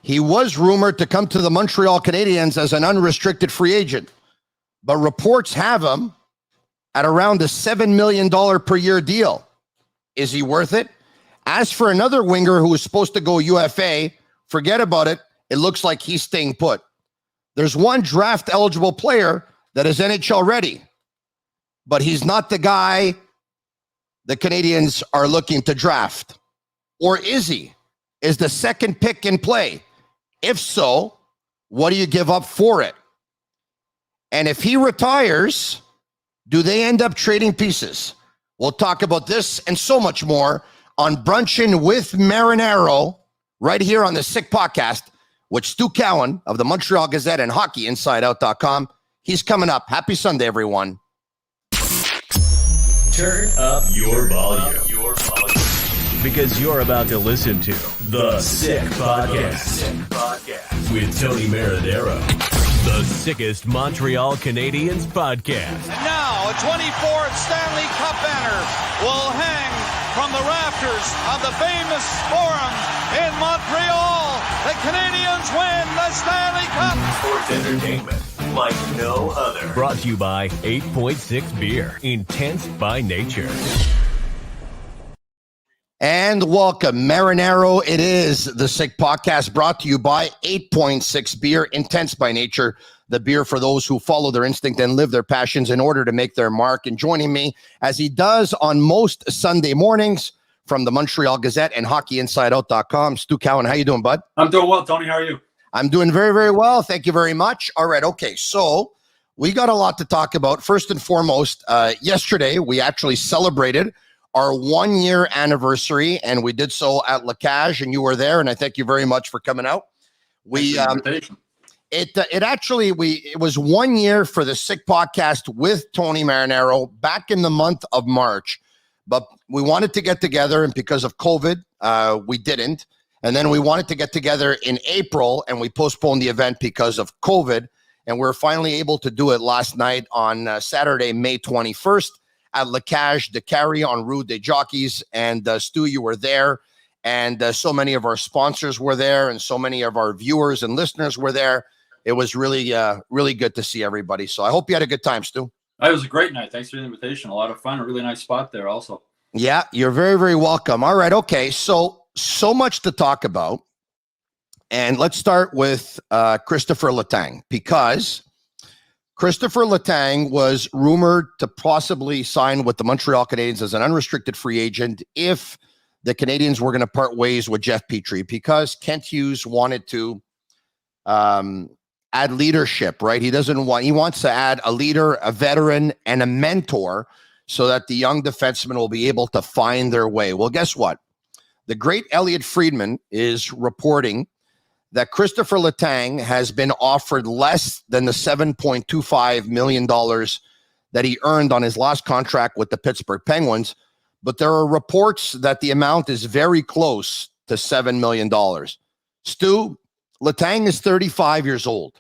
He was rumored to come to the Montreal Canadiens as an unrestricted free agent, but reports have him at around a $7 million per year deal. Is he worth it? As for another winger who was supposed to go UFA, forget about it. It looks like he's staying put. There's one draft eligible player that is NHL ready, but he's not the guy the Canadiens are looking to draft. Or is he? Is the second pick in play? If so, what do you give up for it? And if he retires, do they end up trading pieces? We'll talk about this and so much more on Brunchin with Marinaro right here on the Sick Podcast with Stu Cowan of the Montreal Gazette and HockeyInsideOut.com. He's coming up. Happy Sunday, everyone. Turn up your volume. Because you're about to listen to The Sick Podcast with Tony Marinaro. The sickest Montreal Canadiens podcast. And now, a 24th Stanley Cup banner will hang from the rafters of the famous Forum in Montreal. The Canadiens win the Stanley Cup. Sports entertainment like no other. Brought to you by 8.6 Beer. Intense by nature. And welcome, Marinaro. It is the Sick Podcast brought to you by 8.6 Beer, intense by nature, the beer for those who follow their instinct and live their passions in order to make their mark. And joining me, as he does on most Sunday mornings, from the Montreal Gazette and HockeyInsideOut.com, Stu Cowan. How you doing, bud? I'm doing well, Tony. How are you? I'm doing very, very well. Thank you very much. All right, okay, so we got a lot to talk about. First and foremost, yesterday we actually celebrated our 1-year anniversary, and we did so at La Cage, and you were there, and I thank you very much for coming out. It was 1 year for the Sick Podcast with Tony Marinaro back in the month of March, but we wanted to get together, and because of COVID, we didn't. And then we wanted to get together in April, and we postponed the event because of COVID, and we were finally able to do it last night on Saturday, May 21st. At La Cage de Carry on Rue des Jockeys. And Stu, you were there. And so many of our sponsors were there. And so many of our viewers and listeners were there. It was really, really good to see everybody. So I hope you had a good time, Stu. It was a great night. Thanks for the invitation. A lot of fun. A really nice spot there also. Yeah, you're very, very welcome. All right. Okay. So much to talk about. And let's start with Christopher Letang, because Christopher Letang was rumored to possibly sign with the Montreal Canadiens as an unrestricted free agent if the Canadiens were going to part ways with Jeff Petrie, because Kent Hughes wanted to add leadership, right? He wants to add a leader, a veteran, and a mentor so that the young defensemen will be able to find their way. Well, guess what? The great Elliot Friedman is reporting that Christopher Letang has been offered less than the $7.25 million that he earned on his last contract with the Pittsburgh Penguins. But there are reports that the amount is very close to $7 million. Stu, Letang is 35 years old.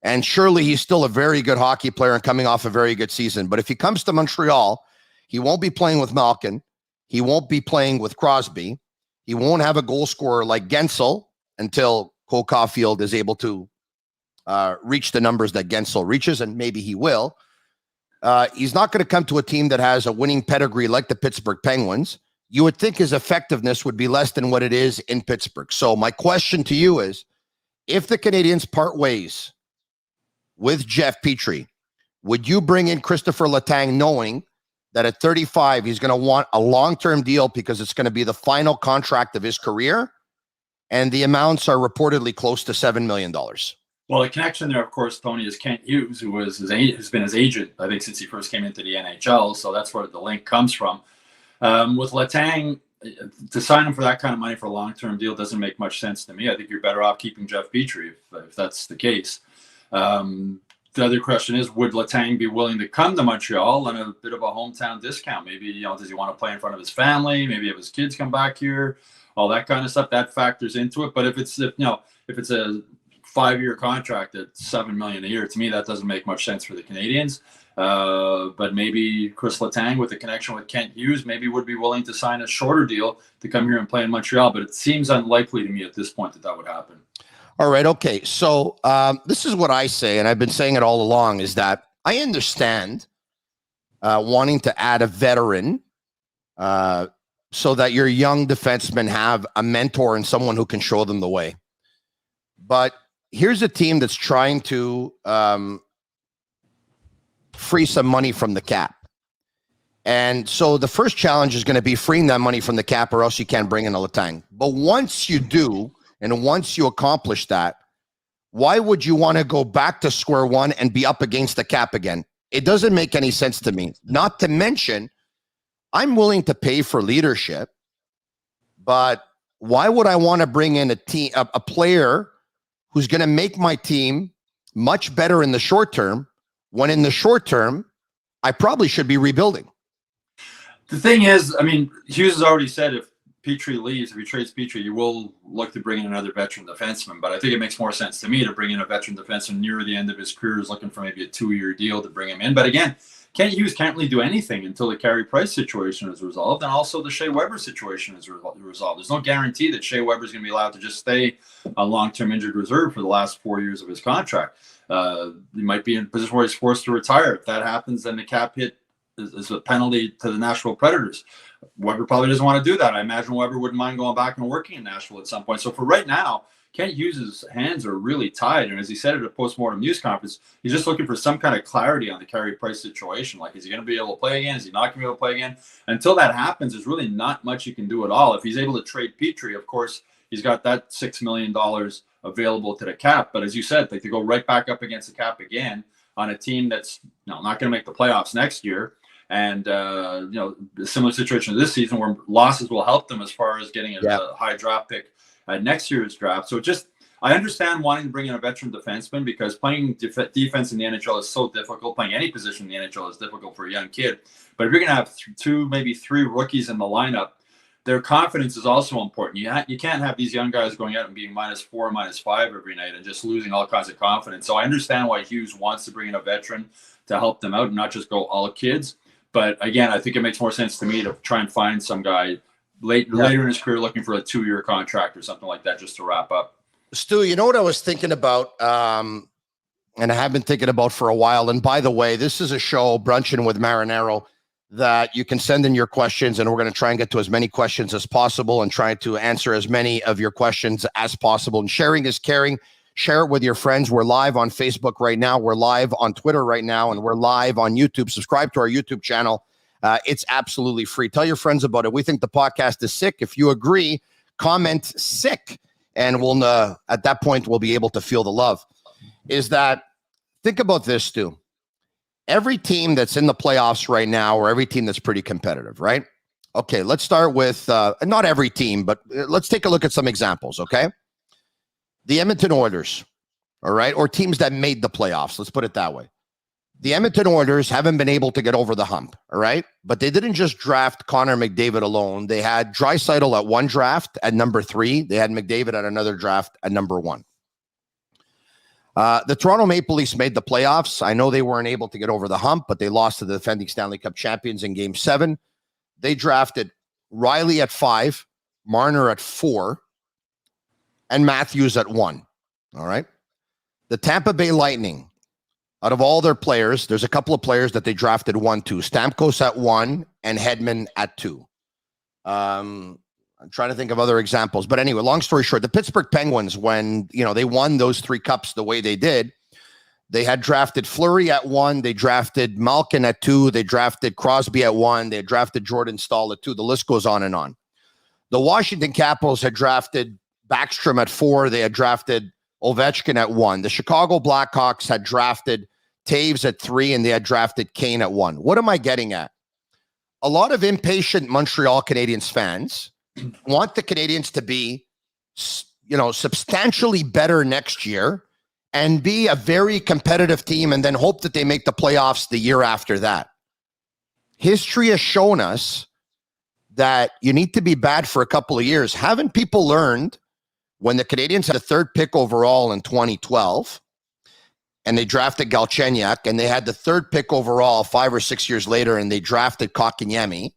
And surely he's still a very good hockey player and coming off a very good season. But if he comes to Montreal, he won't be playing with Malkin. He won't be playing with Crosby. He won't have a goal scorer like Gensel until Cole Caulfield is able to reach the numbers that Gensel reaches, and maybe he will. He's not going to come to a team that has a winning pedigree like the Pittsburgh Penguins. You would think his effectiveness would be less than what it is in Pittsburgh. So my question to you is, if the Canadiens part ways with Jeff Petrie, would you bring in Christopher Letang knowing that at 35, he's going to want a long-term deal because it's going to be the final contract of his career, and the amounts are reportedly close to $7 million? Well, the connection there, of course, Tony, is Kent Hughes, who's been his agent, I think, since he first came into the NHL. So that's where the link comes from. With Letang, to sign him for that kind of money for a long-term deal doesn't make much sense to me. I think you're better off keeping Jeff Petrie if that's the case. The other question is, would Letang be willing to come to Montreal on a bit of a hometown discount? Maybe, does he want to play in front of his family? Maybe have his kids come back here? All that kind of stuff, that factors into it. But if it's a 5-year contract at $7 million a year. To me, that doesn't make much sense for the Canadians. But maybe Chris Letang, with the connection with Kent Hughes, maybe would be willing to sign a shorter deal to come here and play in Montreal. But it seems unlikely to me at this point that would happen. All right. Okay. So this is what I say, and I've been saying it all along, is that I understand wanting to add a veteran so that your young defensemen have a mentor and someone who can show them the way. But here's a team that's trying to free some money from the cap. And so the first challenge is going to be freeing that money from the cap, or else you can't bring in a Letang. But once you do, and once you accomplish that, why would you want to go back to square one and be up against the cap again? It doesn't make any sense to me. Not to mention, I'm willing to pay for leadership, but why would I want to bring in a player who's going to make my team much better in the short term, when in the short term, I probably should be rebuilding? The thing is, I mean, Hughes has already said if Petrie leaves, if he trades Petrie, you will look to bring in another veteran defenseman. But I think it makes more sense to me to bring in a veteran defenseman near the end of his career, is looking for maybe a 2-year deal to bring him in. But again, Kent Hughes can't really do anything until the Carey Price situation is resolved, and also the Shea Weber situation is resolved. There's no guarantee that Shea Weber is going to be allowed to just stay on long-term injured reserve for the last 4 years of his contract. He might be in a position where he's forced to retire. If that happens, then the cap hit is a penalty to the Nashville Predators. Weber probably doesn't want to do that. I imagine Weber wouldn't mind going back and working in Nashville at some point. So for right now, Kent Hughes' hands are really tied. And as he said at a post-mortem news conference, he's just looking for some kind of clarity on the Carey Price situation. Like, is he going to be able to play again? Is he not going to be able to play again? Until that happens, there's really not much you can do at all. If he's able to trade Petrie, of course, he's got that $6 million available to the cap. But as you said, they could go right back up against the cap again on a team that's not going to make the playoffs next year. And, a similar situation to this season where losses will help them as far as getting a high draft pick at next year's draft. So I understand wanting to bring in a veteran defenseman, because playing defense in the NHL is so difficult. Playing any position in the NHL is difficult for a young kid. But if you're going to have 2, maybe 3 rookies in the lineup, their confidence is also important. You can't have these young guys going out and being -4, -5 every night and just losing all kinds of confidence. So I understand why Hughes wants to bring in a veteran to help them out and not just go all kids. But again, I think it makes more sense to me to try and find some guy later in his career looking for a 2-year contract or something like that, just to wrap up. Stu, you know what I was thinking about, and I have been thinking about for a while. And by the way, this is a show, Brunchin with Marinaro, that you can send in your questions, and we're going to try and get to as many questions as possible and try to answer as many of your questions as possible. And sharing is caring. Share it with your friends. We're live on Facebook right now. We're live on Twitter right now, and we're live on YouTube. Subscribe to our YouTube channel. It's absolutely free. Tell your friends about it. We think the podcast is sick. If you agree, comment sick, and we'll at that point we'll be able to feel the love. Is that, think about this, Stu. Every team that's in the playoffs right now, or every team that's pretty competitive, right? Okay, let's start with not every team, but let's take a look at some examples, okay? The Edmonton Oilers, all right, or teams that made the playoffs. Let's put it that way. The Edmonton Oilers haven't been able to get over the hump, all right? But they didn't just draft Connor McDavid alone. They had Draisaitl at one draft at number 3. They had McDavid at another draft at number 1. The Toronto Maple Leafs made the playoffs. I know they weren't able to get over the hump, but they lost to the defending Stanley Cup champions in Game 7. They drafted Riley at 5, Marner at 4, and Matthews at 1. All right. The Tampa Bay Lightning, out of all their players, there's a couple of players that they drafted 1, 2. Stamkos at 1 and Hedman at 2. I'm trying to think of other examples. But anyway, long story short, the Pittsburgh Penguins, when they won those 3 cups the way they did, they had drafted Fleury at 1. They drafted Malkin at 2. They drafted Crosby at 1. They drafted Jordan Staal at 2. The list goes on and on. The Washington Capitals had drafted Backstrom at 4. They had drafted Ovechkin at 1. The Chicago Blackhawks had drafted Taves at 3, and they had drafted Kane at 1. What am I getting at? A lot of impatient Montreal Canadiens fans want the Canadiens to be, substantially better next year and be a very competitive team, and then hope that they make the playoffs the year after that. History has shown us that you need to be bad for a couple of years. Haven't people learned when the Canadiens had the third pick overall in 2012, and they drafted Galchenyuk, and they had the third pick overall 5 or 6 years later, and they drafted Kotkaniemi,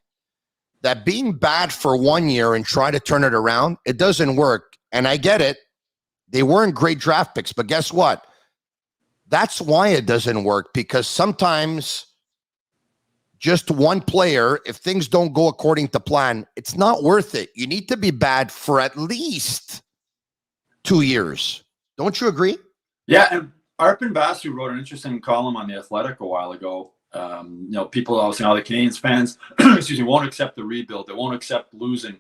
that being bad for 1 year and try to turn it around, it doesn't work. And I get it. They weren't great draft picks, but guess what? That's why it doesn't work, because sometimes just one player, if things don't go according to plan, it's not worth it. You need to be bad for at least 2 years. Don't you agree? Yeah, and Arpin Basu wrote an interesting column on The Athletic a while ago. People always saying, the Canadiens fans, won't accept the rebuild. They won't accept losing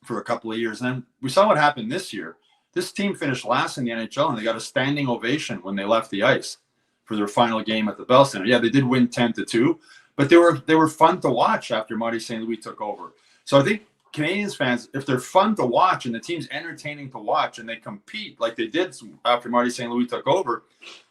for a couple of years. And then we saw what happened this year. This team finished last in the NHL, and they got a standing ovation when they left the ice for their final game at the Bell Center. Yeah, they did win 10-2, but they were fun to watch after Marty St. Louis took over. So I think Canadiens fans, if they're fun to watch and the team's entertaining to watch and they compete like they did after Marty St. Louis took over,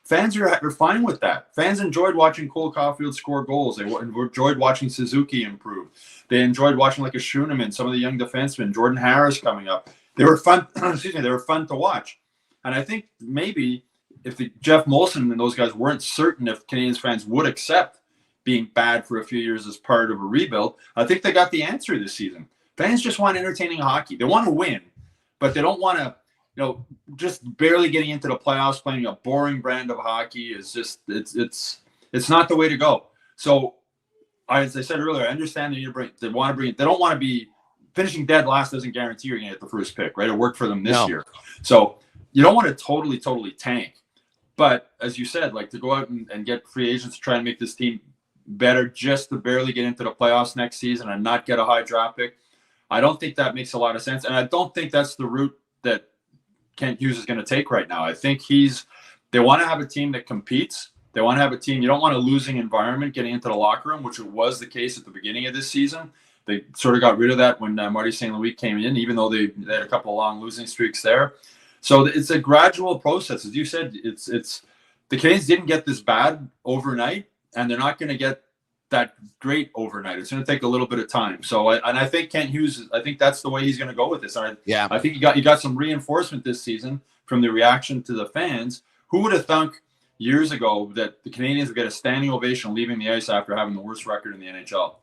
fans are fine with that. Fans enjoyed watching Cole Caulfield score goals. They enjoyed watching Suzuki improve. They enjoyed watching like a Schoenemann, some of the young defensemen, Jordan Harris coming up. They were fun. They were fun to watch. And I think maybe if Jeff Molson and those guys weren't certain if Canadiens fans would accept being bad for a few years as part of a rebuild, I think they got the answer this season. Fans just want entertaining hockey. They want to win, but they don't want to, just barely getting into the playoffs, playing a boring brand of hockey is just, it's not the way to go. So as I said earlier, I understand they don't want to be finishing dead last doesn't guarantee you're going to get the first pick, right? It worked for them this year. So you don't want to totally tank. But as you said, like to go out and get free agents to try and make this team better just to barely get into the playoffs next season and not get a high draft pick, I don't think that makes a lot of sense. And I don't think that's the route that Kent Hughes is going to take right now. I think they want to have a team that competes. They want to have a team. You don't want a losing environment getting into the locker room, which was the case at the beginning of this season. They sort of got rid of that when Marty St. Louis came in, even though they had a couple of long losing streaks there. So it's a gradual process. As you said, it's the Canadiens didn't get this bad overnight, and they're not going to get that great overnight. It's going to take a little bit of time. So, I think Kent Hughes, I think that's the way he's going to go with this. I think you got some reinforcement this season from the reaction to the fans. Who would have thunk years ago that the Canadiens would get a standing ovation leaving the ice after having the worst record in the NHL?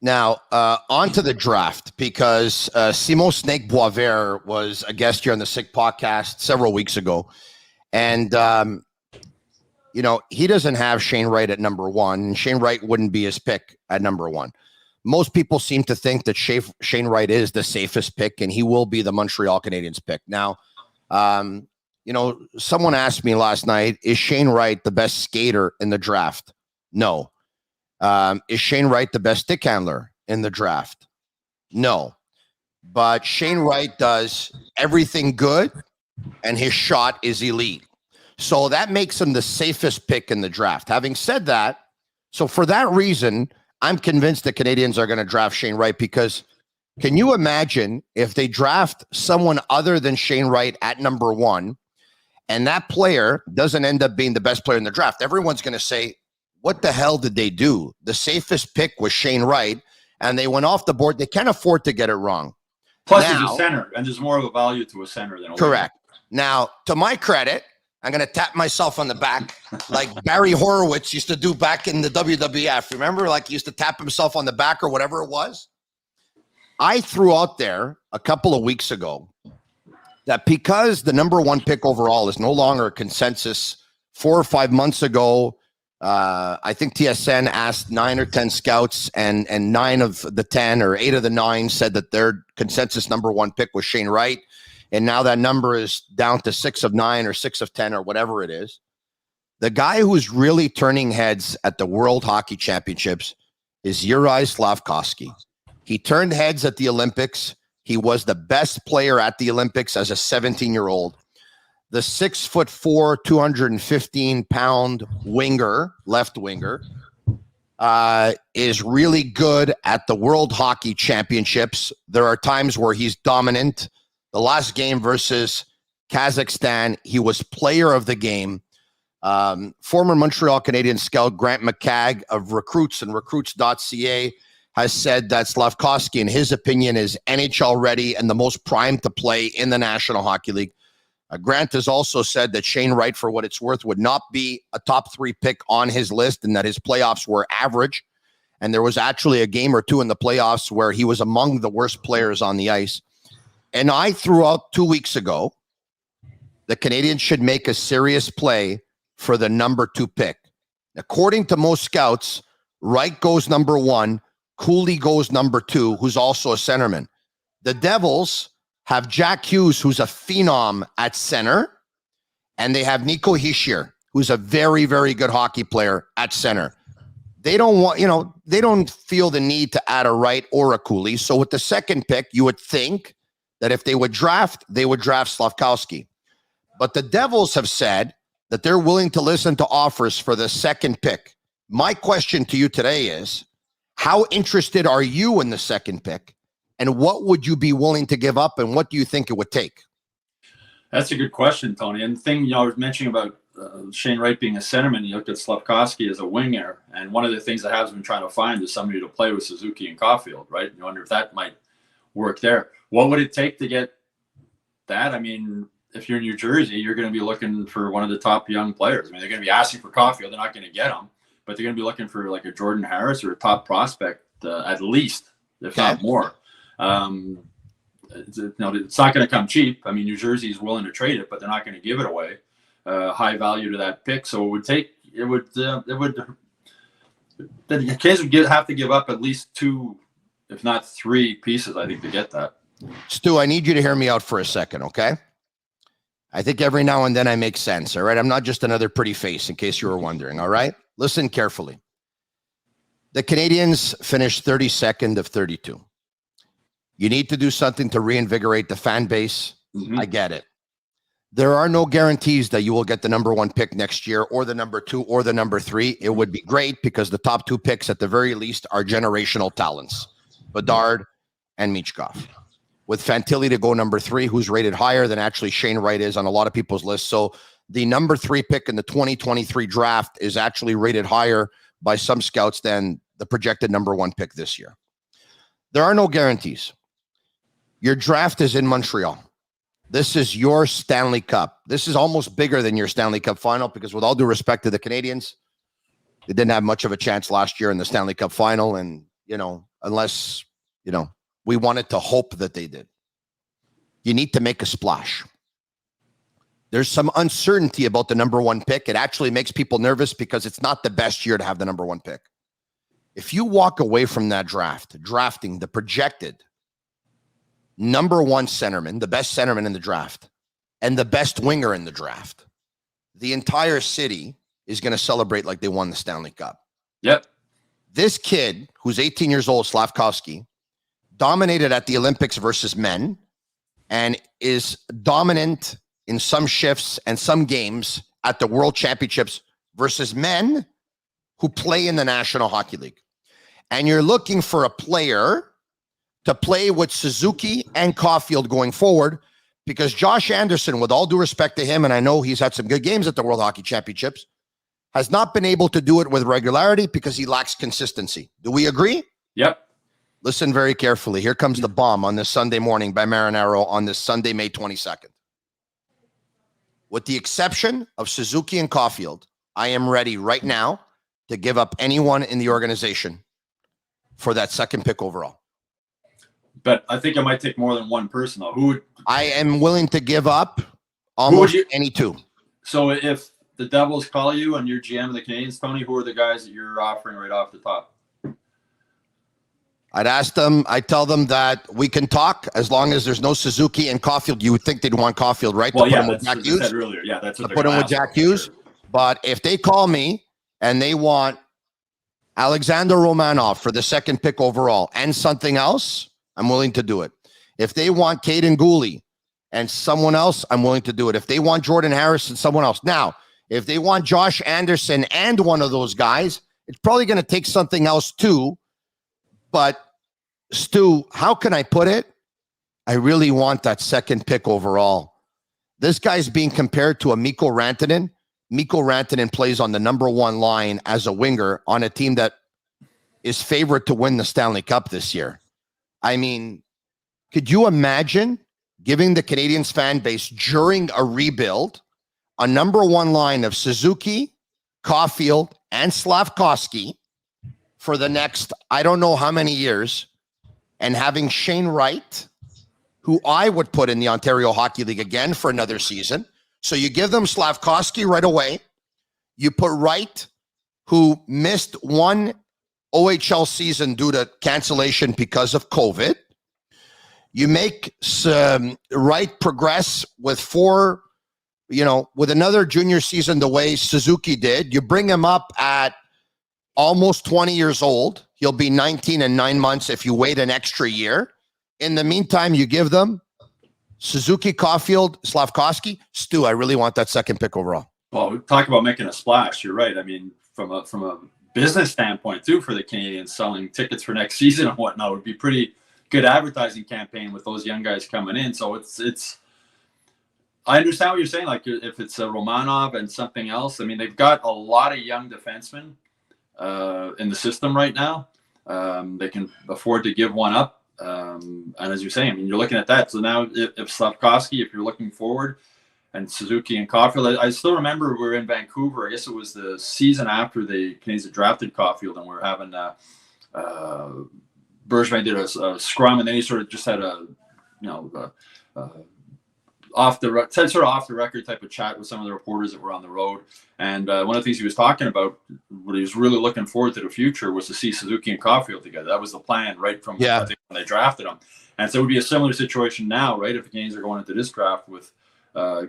Now, on to the draft, because Simon Snake Boisvert was a guest here on the Sick Podcast several weeks ago. And, he doesn't have Shane Wright at number 1. And Shane Wright wouldn't be his pick at number 1. Most people seem to think that Shane Wright is the safest pick, and he will be the Montreal Canadiens pick. Now, someone asked me last night, is Shane Wright the best skater in the draft? No. Is Shane Wright the best stick handler in the draft? No. But Shane Wright does everything good, and his shot is elite. So that makes him the safest pick in the draft. Having said that, so for that reason, I'm convinced the Canadiens are going to draft Shane Wright, because can you imagine if they draft someone other than Shane Wright at number 1, and that player doesn't end up being the best player in the draft? Everyone's going to say, what the hell did they do? The safest pick was Shane Wright, and they went off the board. They can't afford to get it wrong. Plus, he's a center, and there's more of a value to a center than a correct. Now, to my credit, I'm going to tap myself on the back like Barry Horowitz used to do back in the WWF. Remember, like he used to tap himself on the back or whatever it was? I threw out there a couple of weeks ago that because the number 1 pick overall is no longer a consensus, 4 or 5 months ago, I think TSN asked 9 or 10 scouts, and 9 of the 10 or 8 of the 9 said that their consensus number 1 pick was Shane Wright. And now that number is down to 6 of 9 or 6 of 10 or whatever it is. The guy who's really turning heads at the World Hockey Championships is Juraj Slafkovsky. He turned heads at the Olympics. He was the best player at the Olympics as a 17-year-old. The 6'4", 215-pound winger, left winger, is really good at the World Hockey Championships. There are times where he's dominant. The last game versus Kazakhstan, he was player of the game. Former Montreal Canadiens scout Grant McCagg of Recruits and Recruits.ca has said that Slafkovsky, in his opinion, is NHL ready and the most primed to play in the National Hockey League. Grant has also said that Shane Wright, for what it's worth, would not be a top 3 pick on his list and that his playoffs were average. And there was actually a game or two in the playoffs where he was among the worst players on the ice. And I threw out 2 weeks ago, the Canadiens should make a serious play for the number 2 pick. According to most scouts, Wright goes number 1, Cooley goes number 2, who's also a centerman. The Devils have Jack Hughes, who's a phenom at center, and they have Nico Hischier, who's a very, very good hockey player at center. They don't feel the need to add a Wright or a Cooley. So with the second pick, you would think that if they would draft Slafkovsky. But the Devils have said that they're willing to listen to offers for the second pick. My question to you today is, how interested are you in the second pick? And what would you be willing to give up? And what do you think it would take? That's a good question, Tony. And the thing, I was mentioning about Shane Wright being a centerman, you looked at Slafkovsky as a winger. And one of the things I have been trying to find is somebody to play with Suzuki and Caulfield, right? You wonder if that might work there. What would it take to get that? I mean, if you're in New Jersey, you're going to be looking for one of the top young players. I mean, they're going to be asking for Caulfield. They're not going to get him, but they're going to be looking for like a Jordan Harris or a top prospect at least, if not more. It's not going to come cheap. I mean, New Jersey is willing to trade it, but they're not going to give it away. High value to that pick. So the Canadiens would have to give up at least 2, if not 3 pieces, I think, to get that. Stu, I need you to hear me out for a second, okay? I think every now and then I make sense, all right? I'm not just another pretty face, in case you were wondering, all right? Listen carefully. The Canadiens finished 32nd of 32. You need to do something to reinvigorate the fan base. Mm-hmm. I get it. There are no guarantees that you will get the number 1 pick next year or the number 2 or the number 3. It would be great because the top 2 picks at the very least are generational talents, Bedard and Michkov. With Fantilli to go number 3, who's rated higher than actually Shane Wright is on a lot of people's lists. So the number 3 pick in the 2023 draft is actually rated higher by some scouts than the projected number 1 pick this year. There are no guarantees. Your draft is in Montreal. This is your Stanley Cup. This is almost bigger than your Stanley Cup final because with all due respect to the Canadiens, they didn't have much of a chance last year in the Stanley Cup final. And, unless, we wanted to hope that they did. You need to make a splash. There's some uncertainty about the number 1 pick. It actually makes people nervous because it's not the best year to have the number 1 pick. If you walk away from that draft, drafting the projected number 1 centerman, the best centerman in the draft, and the best winger in the draft, the entire city is going to celebrate like they won the Stanley Cup. Yep. This kid, who's 18 years old, Slafkovsky, dominated at the Olympics versus men and is dominant in some shifts and some games at the World Championships versus men who play in the National Hockey League. And you're looking for a player to play with Suzuki and Caulfield going forward because Josh Anderson, with all due respect to him, and I know he's had some good games at the World Hockey Championships, has not been able to do it with regularity because he lacks consistency. Do we agree? Yep. Listen very carefully. Here comes the bomb on this Sunday morning by Marinaro on this Sunday, May 22nd. With the exception of Suzuki and Caulfield, I am ready right now to give up anyone in the organization for that second pick overall. But I think it might take more than one person, though. I am willing to give up almost any 2. So if the Devils call you and you're GM of the Canadiens, Tony, who are the guys that you're offering right off the top? I'd ask them, I tell them that we can talk as long as there's no Suzuki and Caulfield. You would think they'd want Caulfield, right? Well, yeah, that's what I said earlier. Yeah, that's what they're put him with Jack Hughes. Sure. But if they call me and they want Alexander Romanov for the second pick overall and something else, I'm willing to do it. If they want Caden Gooley and someone else, I'm willing to do it. If they want Jordan Harris and someone else. Now, if they want Josh Anderson and one of those guys, it's probably going to take something else too. But, Stu, how can I put it? I really want that second pick overall. This guy's being compared to a Mikko Rantanen. Mikko Rantanen plays on the number 1 line as a winger on a team that is favored to win the Stanley Cup this year. I mean, could you imagine giving the Canadiens fan base during a rebuild a number one line of Suzuki, Caulfield, and Slafkovsky for the next, I don't know how many years, and having Shane Wright, who I would put in the Ontario Hockey League again for another season. So you give them Slafkovsky right away. You put Wright, who missed one OHL season due to cancellation because of COVID. You make Wright progress with with another junior season the way Suzuki did. You bring him up at almost 20 years old. He'll be 19 in 9 months if you wait an extra year. In the meantime, you give them Suzuki, Caulfield, Slafkovsky. Stu, I really want that second pick overall. Well, talk about making a splash. You're right. I mean, from a business standpoint too, for the Canadiens, selling tickets for next season and whatnot would be pretty good advertising campaign with those young guys coming in. So it's. I understand what you're saying. Like if it's a Romanov and something else, I mean, they've got a lot of young defensemen in the system right now. They can afford to give one up. And as you're saying, I mean, you're looking at that. So now if Slafkovsky, if you're looking forward, and Suzuki and Caulfield, I still remember we were in Vancouver. I guess it was the season after the Canadiens had drafted Caulfield, and we were having Bergevin did a scrum, and then he sort of just had a off the record type of chat with some of the reporters that were on the road. And one of the things he was talking about, what he was really looking forward to the future, was to see Suzuki and Caulfield together. That was the plan right from I think when they drafted them. And so it would be a similar situation now, right? If the Canadiens are going into this draft with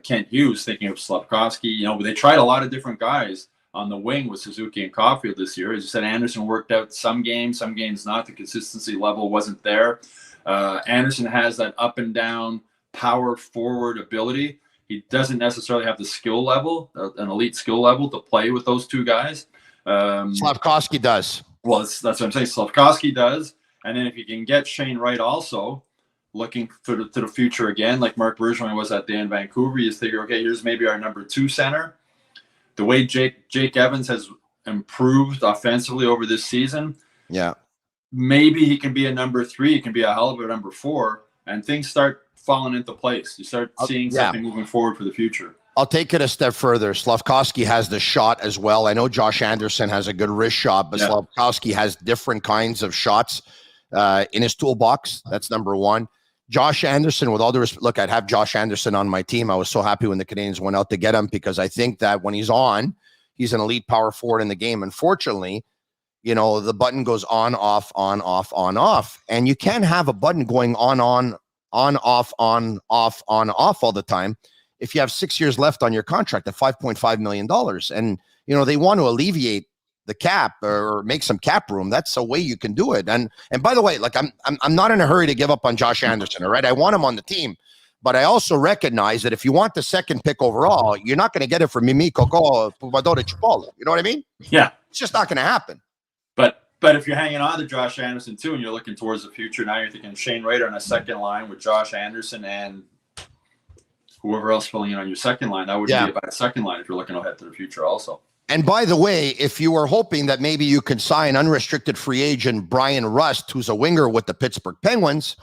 Kent Hughes, thinking of Slafkovsky, they tried a lot of different guys on the wing with Suzuki and Caulfield this year. As you said, Anderson worked out some games not. The consistency level wasn't there. Anderson has that up and down power forward ability. He doesn't necessarily have the skill level, an elite skill level, to play with those two guys. Slafkovsky does. Well, that's what I'm saying. Slafkovsky does. And then if you can get Shane Wright also, looking to the future again, like Mark Bergevin was that day in Vancouver, you figure, okay, here's maybe our number 2 center. The way Jake Evans has improved offensively over this season, maybe he can be a number 3. He can be a hell of a number 4, and things start falling into place. You start seeing something moving forward for the future. I'll take it a step further. Slafkovsky has the shot as well. I know Josh Anderson has a good wrist shot, but Slafkovsky has different kinds of shots in his toolbox. That's number 1. Josh Anderson, with all due respect, look, I'd have Josh Anderson on my team. I was so happy when the Canadiens went out to get him, because I think that when he's on, he's an elite power forward in the game. Unfortunately, the button goes on, off, on, off, on, off. And you can't have a button going on, off, on, off, on, off all the time if you have 6 years left on your contract at $5.5 million. And, they want to alleviate the cap or make some cap room. That's a way you can do it. And by the way, like I'm not in a hurry to give up on Josh Anderson. All right. I want him on the team, but I also recognize that if you want the second pick overall, you're not going to get it from Mimi Coco Puvadore Chipolo. You know what I mean? Yeah. It's just not going to happen. But if you're hanging on to Josh Anderson too, and you're looking towards the future, now you're thinking Shane Wright on a second line with Josh Anderson and whoever else filling in on your second line. That would be a bad second line if you're looking ahead to the future also. And by the way, if you were hoping that maybe you could sign unrestricted free agent Brian Rust, who's a winger with the Pittsburgh Penguins,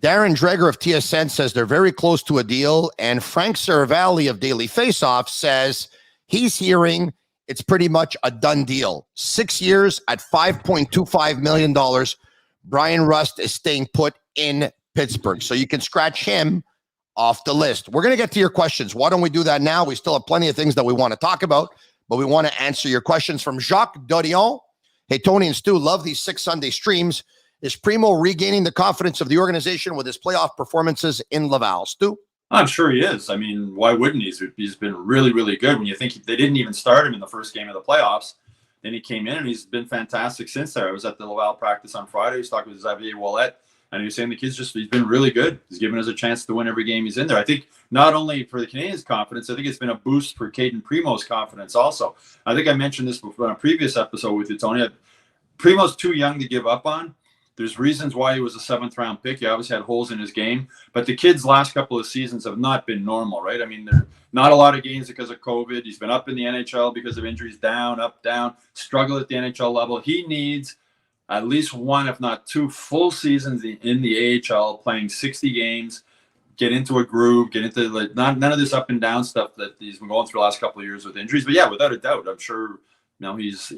Darren Dreger of TSN says they're very close to a deal. And Frank Saravalli of Daily Faceoff says he's hearing it's pretty much a done deal. 6 years at $5.25 million. Brian Rust is staying put in Pittsburgh. So you can scratch him off the list. We're going to get to your questions. Why don't we do that now? We still have plenty of things that we want to talk about, but we want to answer your questions from Jacques Dorion. Hey, Tony and Stu, love these 6 Sunday streams. Is Primo regaining the confidence of the organization with his playoff performances in Laval? Stu? I'm sure he is. I mean, why wouldn't he? He's been really, really good. When you think they didn't even start him in the first game of the playoffs, then he came in and he's been fantastic since there. I was at the Laval practice on Friday. He was talking with Xavier Ouellet, and he was saying the kid's he's been really good. He's given us a chance to win every game he's in there. I think not only for the Canadiens' confidence, I think it's been a boost for Caden Primo's confidence also. I think I mentioned this before on a previous episode with you, Tony. Primo's too young to give up on. There's reasons why he was a 7th-round pick. He obviously had holes in his game. But the kid's last couple of seasons have not been normal, right? I mean, there are not a lot of games because of COVID. He's been up in the NHL because of injuries, down, up, down, struggle at the NHL level. He needs at least one, if not two, full seasons in the AHL, playing 60 games, get into a groove, get into none of this up and down stuff that he's been going through the last couple of years with injuries. But yeah, without a doubt, I'm sure he's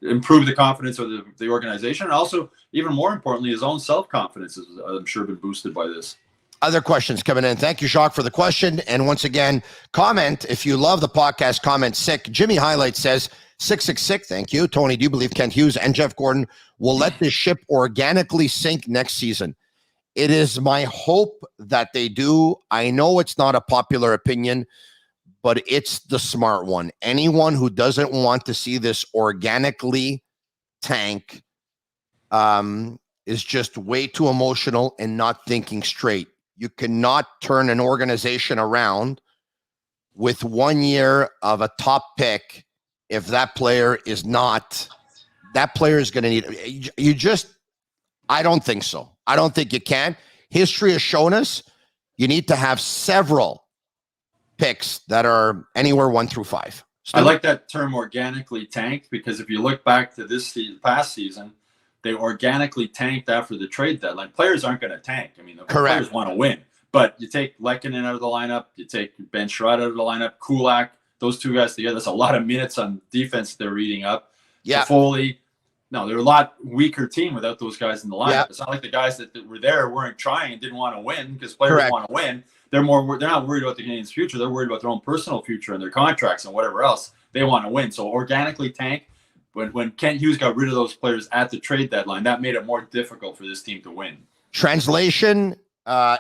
improved the confidence of the organization, and also, even more importantly, his own self-confidence is, I'm sure, been boosted by this. Other questions coming in. Thank you, Jacques, for the question. And once again, comment if you love the podcast. Comment sick. Jimmy Highlight says 666. Thank you, Tony. Do you believe Kent Hughes and Jeff Gordon will let this ship organically sink next season? It is my hope that they do. I know it's not a popular opinion, but it's the smart one. Anyone who doesn't want to see this organically tank is just way too emotional and not thinking straight. You cannot turn an organization around with 1 year of a top pick if that player is going to need. I don't think so. I don't think you can. History has shown us you need to have several picks that are anywhere 1 through 5. I like that term, organically tanked, because if you look back to past season, they organically tanked after the trade deadline. Players aren't going to tank. I mean, the players want to win. But you take Lehkonen out of the lineup, you take Ben Sherratt out of the lineup, Kulak, those two guys together. That's a lot of minutes on defense they're eating up. Yeah. Foley. No, they're a lot weaker team without those guys in the lineup. Yeah. It's not like the guys that were there weren't trying and didn't want to win, because players want to win. They're not worried about the Canadiens' future. They're worried about their own personal future and their contracts and whatever else. They want to win. So organically tank. When Kent Hughes got rid of those players at the trade deadline, that made it more difficult for this team to win. Translation,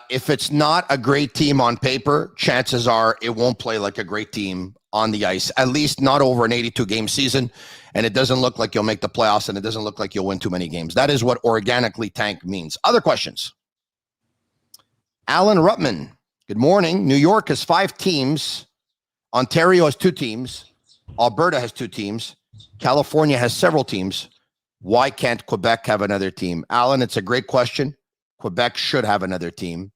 if it's not a great team on paper, chances are it won't play like a great team on the ice, at least not over an 82-game season. And it doesn't look like you'll make the playoffs, and it doesn't look like you'll win too many games. That is what organically tank means. Other questions? Alan Ruttman, good morning. New York has 5 teams. Ontario has 2 teams. Alberta has 2 teams. California has several teams. Why can't Quebec have another team? Alan, it's a great question. Quebec should have another team.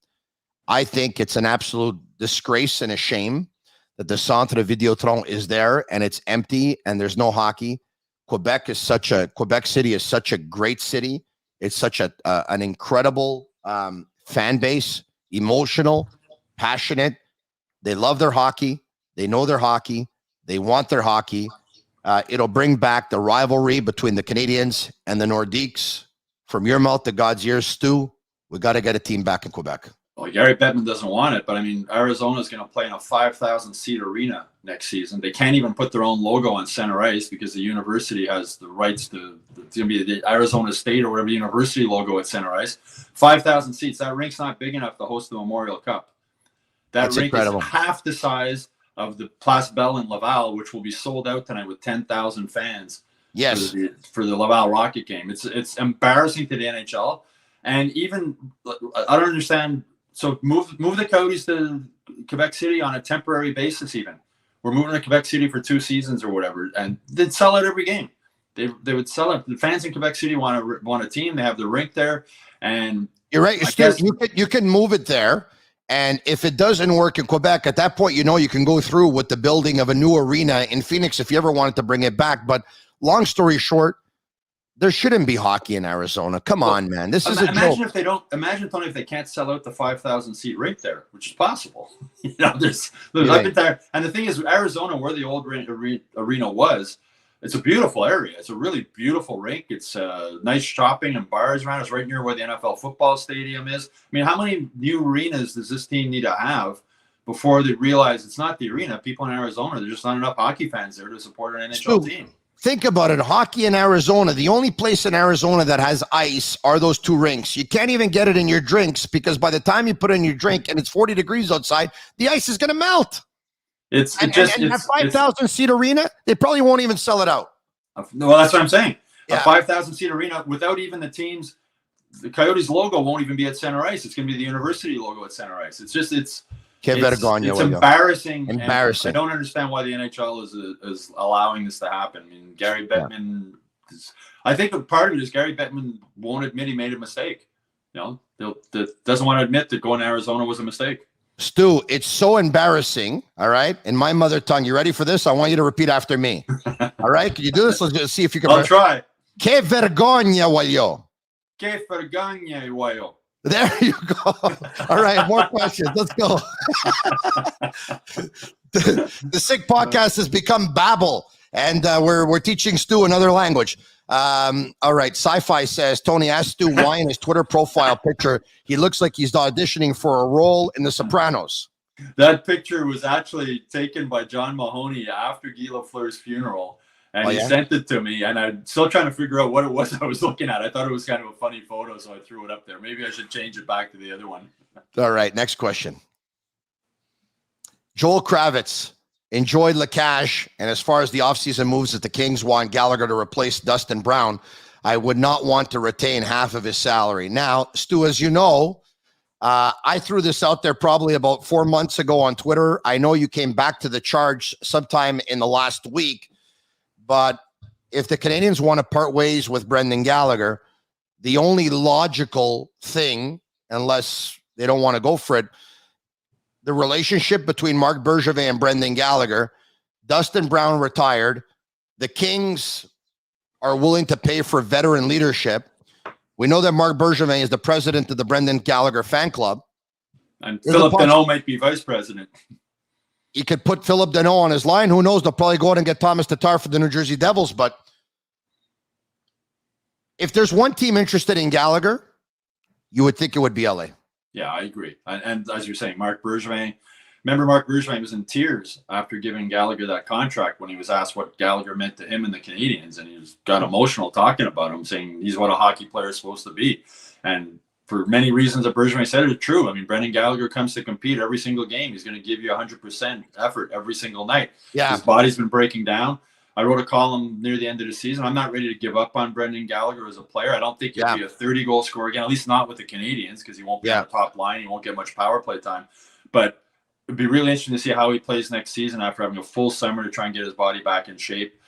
I think it's an absolute disgrace and a shame that the Centre Videotron is there and it's empty and there's no hockey. Quebec City is such a great city. It's such an incredible fan base, emotional, passionate. They love their hockey. They know their hockey. They want their hockey. It'll bring back the rivalry between the Canadiens and the Nordiques. From your mouth to God's ears, Stu, we got to get a team back in Quebec. Well, Gary Bettman doesn't want it, but I mean, Arizona is going to play in a 5,000-seat arena next season. They can't even put their own logo on center ice because the university has the rights to. It's going to be the Arizona State or whatever university logo at center ice. 5,000 seats. That rink's not big enough to host the Memorial Cup. That's rink incredible. Is half the size of the Place Bell in Laval, which will be sold out tonight with 10,000 fans. Yes, for the Laval Rocket game. It's embarrassing to the NHL, and even I don't understand. So move the Coyotes to Quebec City on a temporary basis. Even we're moving to Quebec City for 2 seasons or whatever, and they'd sell out every game. They would sell it. The fans in Quebec City want a team. They have the rink there, and you're right. You can move it there. And if it doesn't work in Quebec, at that point, you can go through with the building of a new arena in Phoenix if you ever wanted to bring it back. But long story short, there shouldn't be hockey in Arizona. Come on, man. This is a joke. Imagine, Tony, if they can't sell out the 5,000-seat rink there, which is possible. I've been there. And the thing is, Arizona, where the old arena was, it's a beautiful area. It's a really beautiful rink. It's nice shopping and bars around. It's right near where the NFL football stadium is. I mean, how many new arenas does this team need to have before they realize it's not the arena? People in Arizona, there's just not enough hockey fans there to support an NHL team. Think about it. Hockey in Arizona, the only place in Arizona that has ice are those 2 rinks. You can't even get it in your drinks because by the time you put it in your drink and it's 40 degrees outside, the ice is going to melt. And that 5,000-seat arena, they probably won't even sell it out. Well, that's what I'm saying. Yeah. A 5,000-seat arena without even the teams, the Coyotes logo won't even be at center ice. It's going to be the university logo at center ice. It's embarrassing. Embarrassing. I don't understand why the NHL is allowing this to happen. I mean, Gary Bettman. I think part of it is Gary Bettman won't admit he made a mistake. Doesn't want to admit that going to Arizona was a mistake. Stu, it's so embarrassing. All right, in my mother tongue. You ready for this? I want you to repeat after me. All right, can you do this? Let's see if you can. I'll try. Que vergogna, Wayo. Que vergogna, Wayo. There you go. All right, more questions. Let's go. The Sick Podcast has become Babel, and we're teaching Stu another language. All right, Sci-Fi says, Tony, asked Stu why in his Twitter profile picture he looks like he's auditioning for a role in The Sopranos. That picture was actually taken by John Mahoney after Guy Lafleur's funeral. And he sent it to me, and I'm still trying to figure out what it was I was looking at. I thought it was kind of a funny photo, so I threw it up there. Maybe I should change it back to the other one. All right, next question. Joel Kravitz enjoyed Lacage, and as far as the offseason moves that the Kings want Gallagher to replace Dustin Brown, I would not want to retain half of his salary. Now, Stu, as you know, I threw this out there probably about 4 months ago on Twitter. I know you came back to the charge sometime in the last week. But if the Canadians want to part ways with Brendan Gallagher, the only logical thing, unless they don't want to go for it, the relationship between Marc Bergevin and Brendan Gallagher, Dustin Brown retired, the Kings are willing to pay for veteran leadership. We know that Marc Bergevin is the president of the Brendan Gallagher fan club. And Philip Deneau might be vice president. You could put Philip Deneau on his line. Who knows? They'll probably go out and get Thomas Tatar for the New Jersey Devils. But if there's one team interested in Gallagher, you would think it would be LA. Yeah, I agree. And as you're saying, Marc Bergevin, remember Marc Bergevin was in tears after giving Gallagher that contract when he was asked what Gallagher meant to him and the Canadians. And he got emotional talking about him, saying he's what a hockey player is supposed to be. And for many reasons that Bergevin said are true. I mean, Brendan Gallagher comes to compete every single game. He's going to give you 100% effort every single night. Yeah. His body's been breaking down. I wrote a column near the end of the season. I'm not ready to give up on Brendan Gallagher as a player. I don't think he'll be a 30-goal scorer again, at least not with the Canadians, because he won't be on the top line. He won't get much power play time. But it'd be really interesting to see how he plays next season after having a full summer to try and get his body back in shape.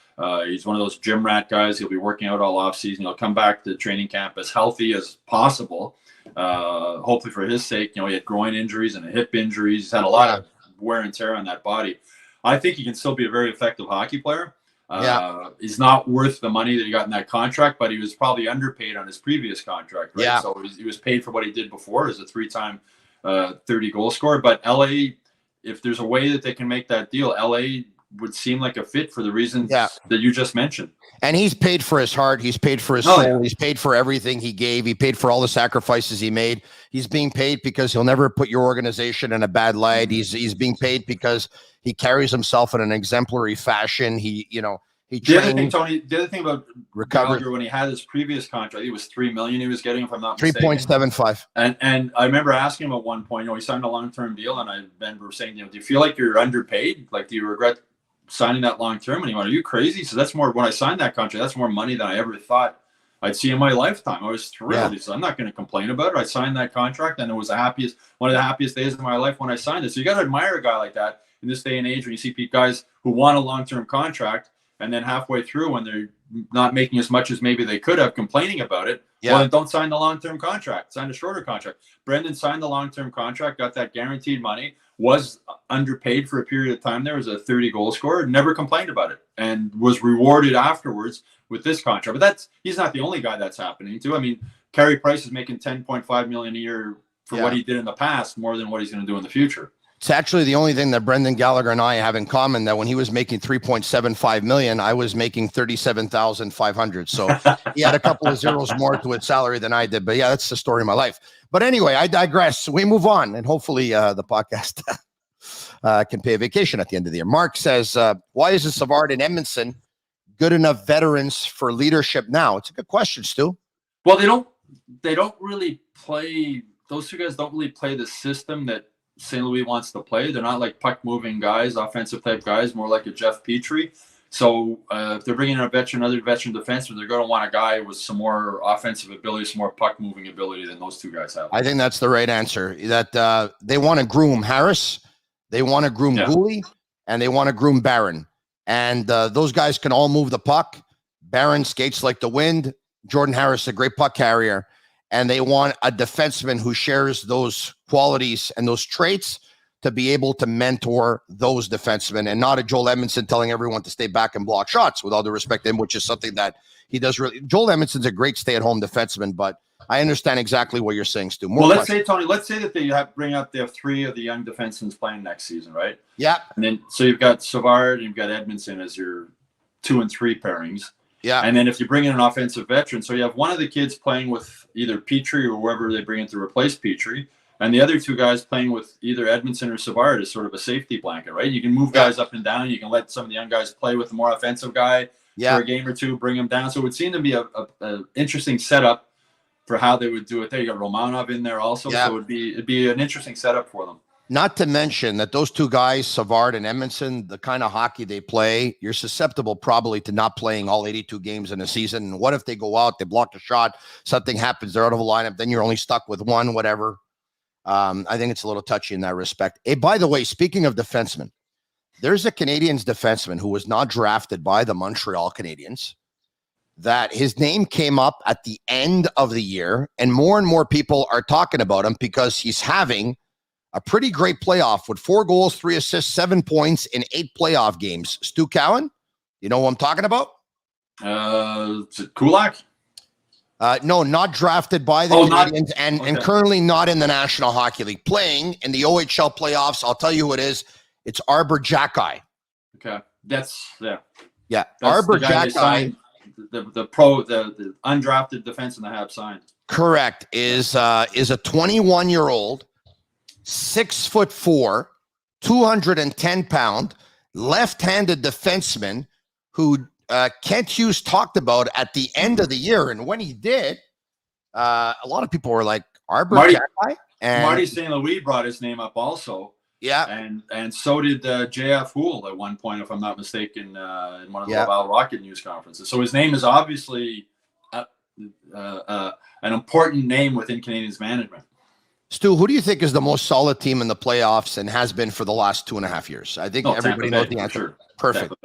He's one of those gym rat guys. He'll be working out all offseason. He'll come back to training camp as healthy as possible. Hopefully for his sake. He had groin injuries and a hip injuries. He's had a lot of wear and tear on that body. I think he can still be a very effective hockey player. He's not worth the money that he got in that contract, but he was probably underpaid on his previous contract, right? So he was paid for what he did before as a 3-time 30-goal scorer. But LA, if there's a way that they can make that deal, LA would seem like a fit for the reasons that you just mentioned. And he's paid for his heart. He's paid for his soul. He's paid for everything he gave. He paid for all the sacrifices he made. He's being paid because he'll never put your organization in a bad light. He's being paid because he carries himself in an exemplary fashion. He the other thing, Tony, the other thing about Gallagher, when he had his previous contract, it was $3 million he was getting, if I'm not mistaken. 3.75. And I remember asking him at one point, he signed a long-term deal, and I remember saying, do you feel like you're underpaid? Like, do you regret signing that long-term? And he went, are you crazy? So that's more, when I signed that contract, that's more money than I ever thought I'd see in my lifetime. I was thrilled. He said, I'm not going to complain about it. I signed that contract, and it was one of the happiest days of my life when I signed it. So you got to admire a guy like that in this day and age when you see guys who want a long-term contract, and then halfway through, when they're not making as much as maybe they could have, complaining about it, well, then don't sign the long-term contract. Sign a shorter contract. Brendan signed the long-term contract, got that guaranteed money, was underpaid for a period of time there, was a 30-goal scorer, never complained about it, and was rewarded afterwards with this contract. But he's not the only guy that's happening to. I mean, Carey Price is making $10.5 million a year for what he did in the past, more than what he's going to do in the future. It's actually the only thing that Brendan Gallagher and I have in common, that when he was making $3.75 million, I was making $37,500. So he had a couple of zeros more to his salary than I did. But yeah, that's the story of my life. But anyway, I digress. We move on, and hopefully the podcast can pay a vacation at the end of the year. Mark says, why isn't Savard and Edmondson good enough veterans for leadership now? It's a good question, Stu. Well, they don't really play. Those two guys don't really play the system that St. Louis wants to play. They're not like puck-moving guys, offensive type guys, more like a Jeff Petrie. So if they're bringing in another veteran defenseman, they're going to want a guy with some more offensive ability, some more puck-moving ability than those two guys have. I think that's the right answer. That they want to groom Harris, they want to groom Gooley, and they want to groom Byron. And those guys can all move the puck. Byron skates like the wind. Jordan Harris, a great puck carrier. And they want a defenseman who shares those qualities and those traits to be able to mentor those defensemen, and not a Joel Edmondson telling everyone to stay back and block shots, with all due respect to him, which is something that he does really. Joel Edmondson's a great stay-at-home defenseman, but I understand exactly what you're saying, Stu. Well, let's say, Tony, let's say that they have three of the young defensemen playing next season, right? Yeah. And then so you've got Savard and you've got Edmondson as your 2 and 3 pairings. Yeah. And then if you bring in an offensive veteran, so you have one of the kids playing with either Petrie or whoever they bring in to replace Petrie, and the other 2 guys playing with either Edmondson or Savard as sort of a safety blanket, right? You can move guys up and down. You can let some of the young guys play with the more offensive guy for a game or 2, bring them down. So it would seem to be a interesting setup for how they would do it there. You got Romanov in there also, so it'd be an interesting setup for them. Not to mention that those 2 guys, Savard and Edmondson, the kind of hockey they play, you're susceptible probably to not playing all 82 games in a season. And what if they go out, they block a shot, something happens, they're out of a lineup, then you're only stuck with one, whatever. I think it's a little touchy in that respect. Hey, by the way, speaking of defensemen, there's a Canadiens defenseman who was not drafted by the Montreal Canadiens, that his name came up at the end of the year, and more people are talking about him because he's having a pretty great playoff with 4 goals, 3 assists, 7 points in 8 playoff games. Stu Cowan, you know what I'm talking about? Is it Kulak? No, not drafted by the Canadiens and currently not in the National Hockey League. Playing in the OHL playoffs, I'll tell you who it is. It's Arbor Jacki. Okay. That's Arbor Jacki. The undrafted defenseman the Habs signed. Correct. Is a 21-year-old, 6'4", 210-pound, left-handed defenseman who Kent Hughes talked about at the end of the year. And when he did, a lot of people were like, Arbor Jacki? And Marty St. Louis brought his name up also. Yeah. And so did JF Houle at one point, if I'm not mistaken, in one of the Laval Rocket news conferences. So his name is obviously an important name within Canadiens management. Stu, who do you think is the most solid team in the playoffs and has been for the last 2.5 years? I think everybody knows the answer. Sure. Perfect.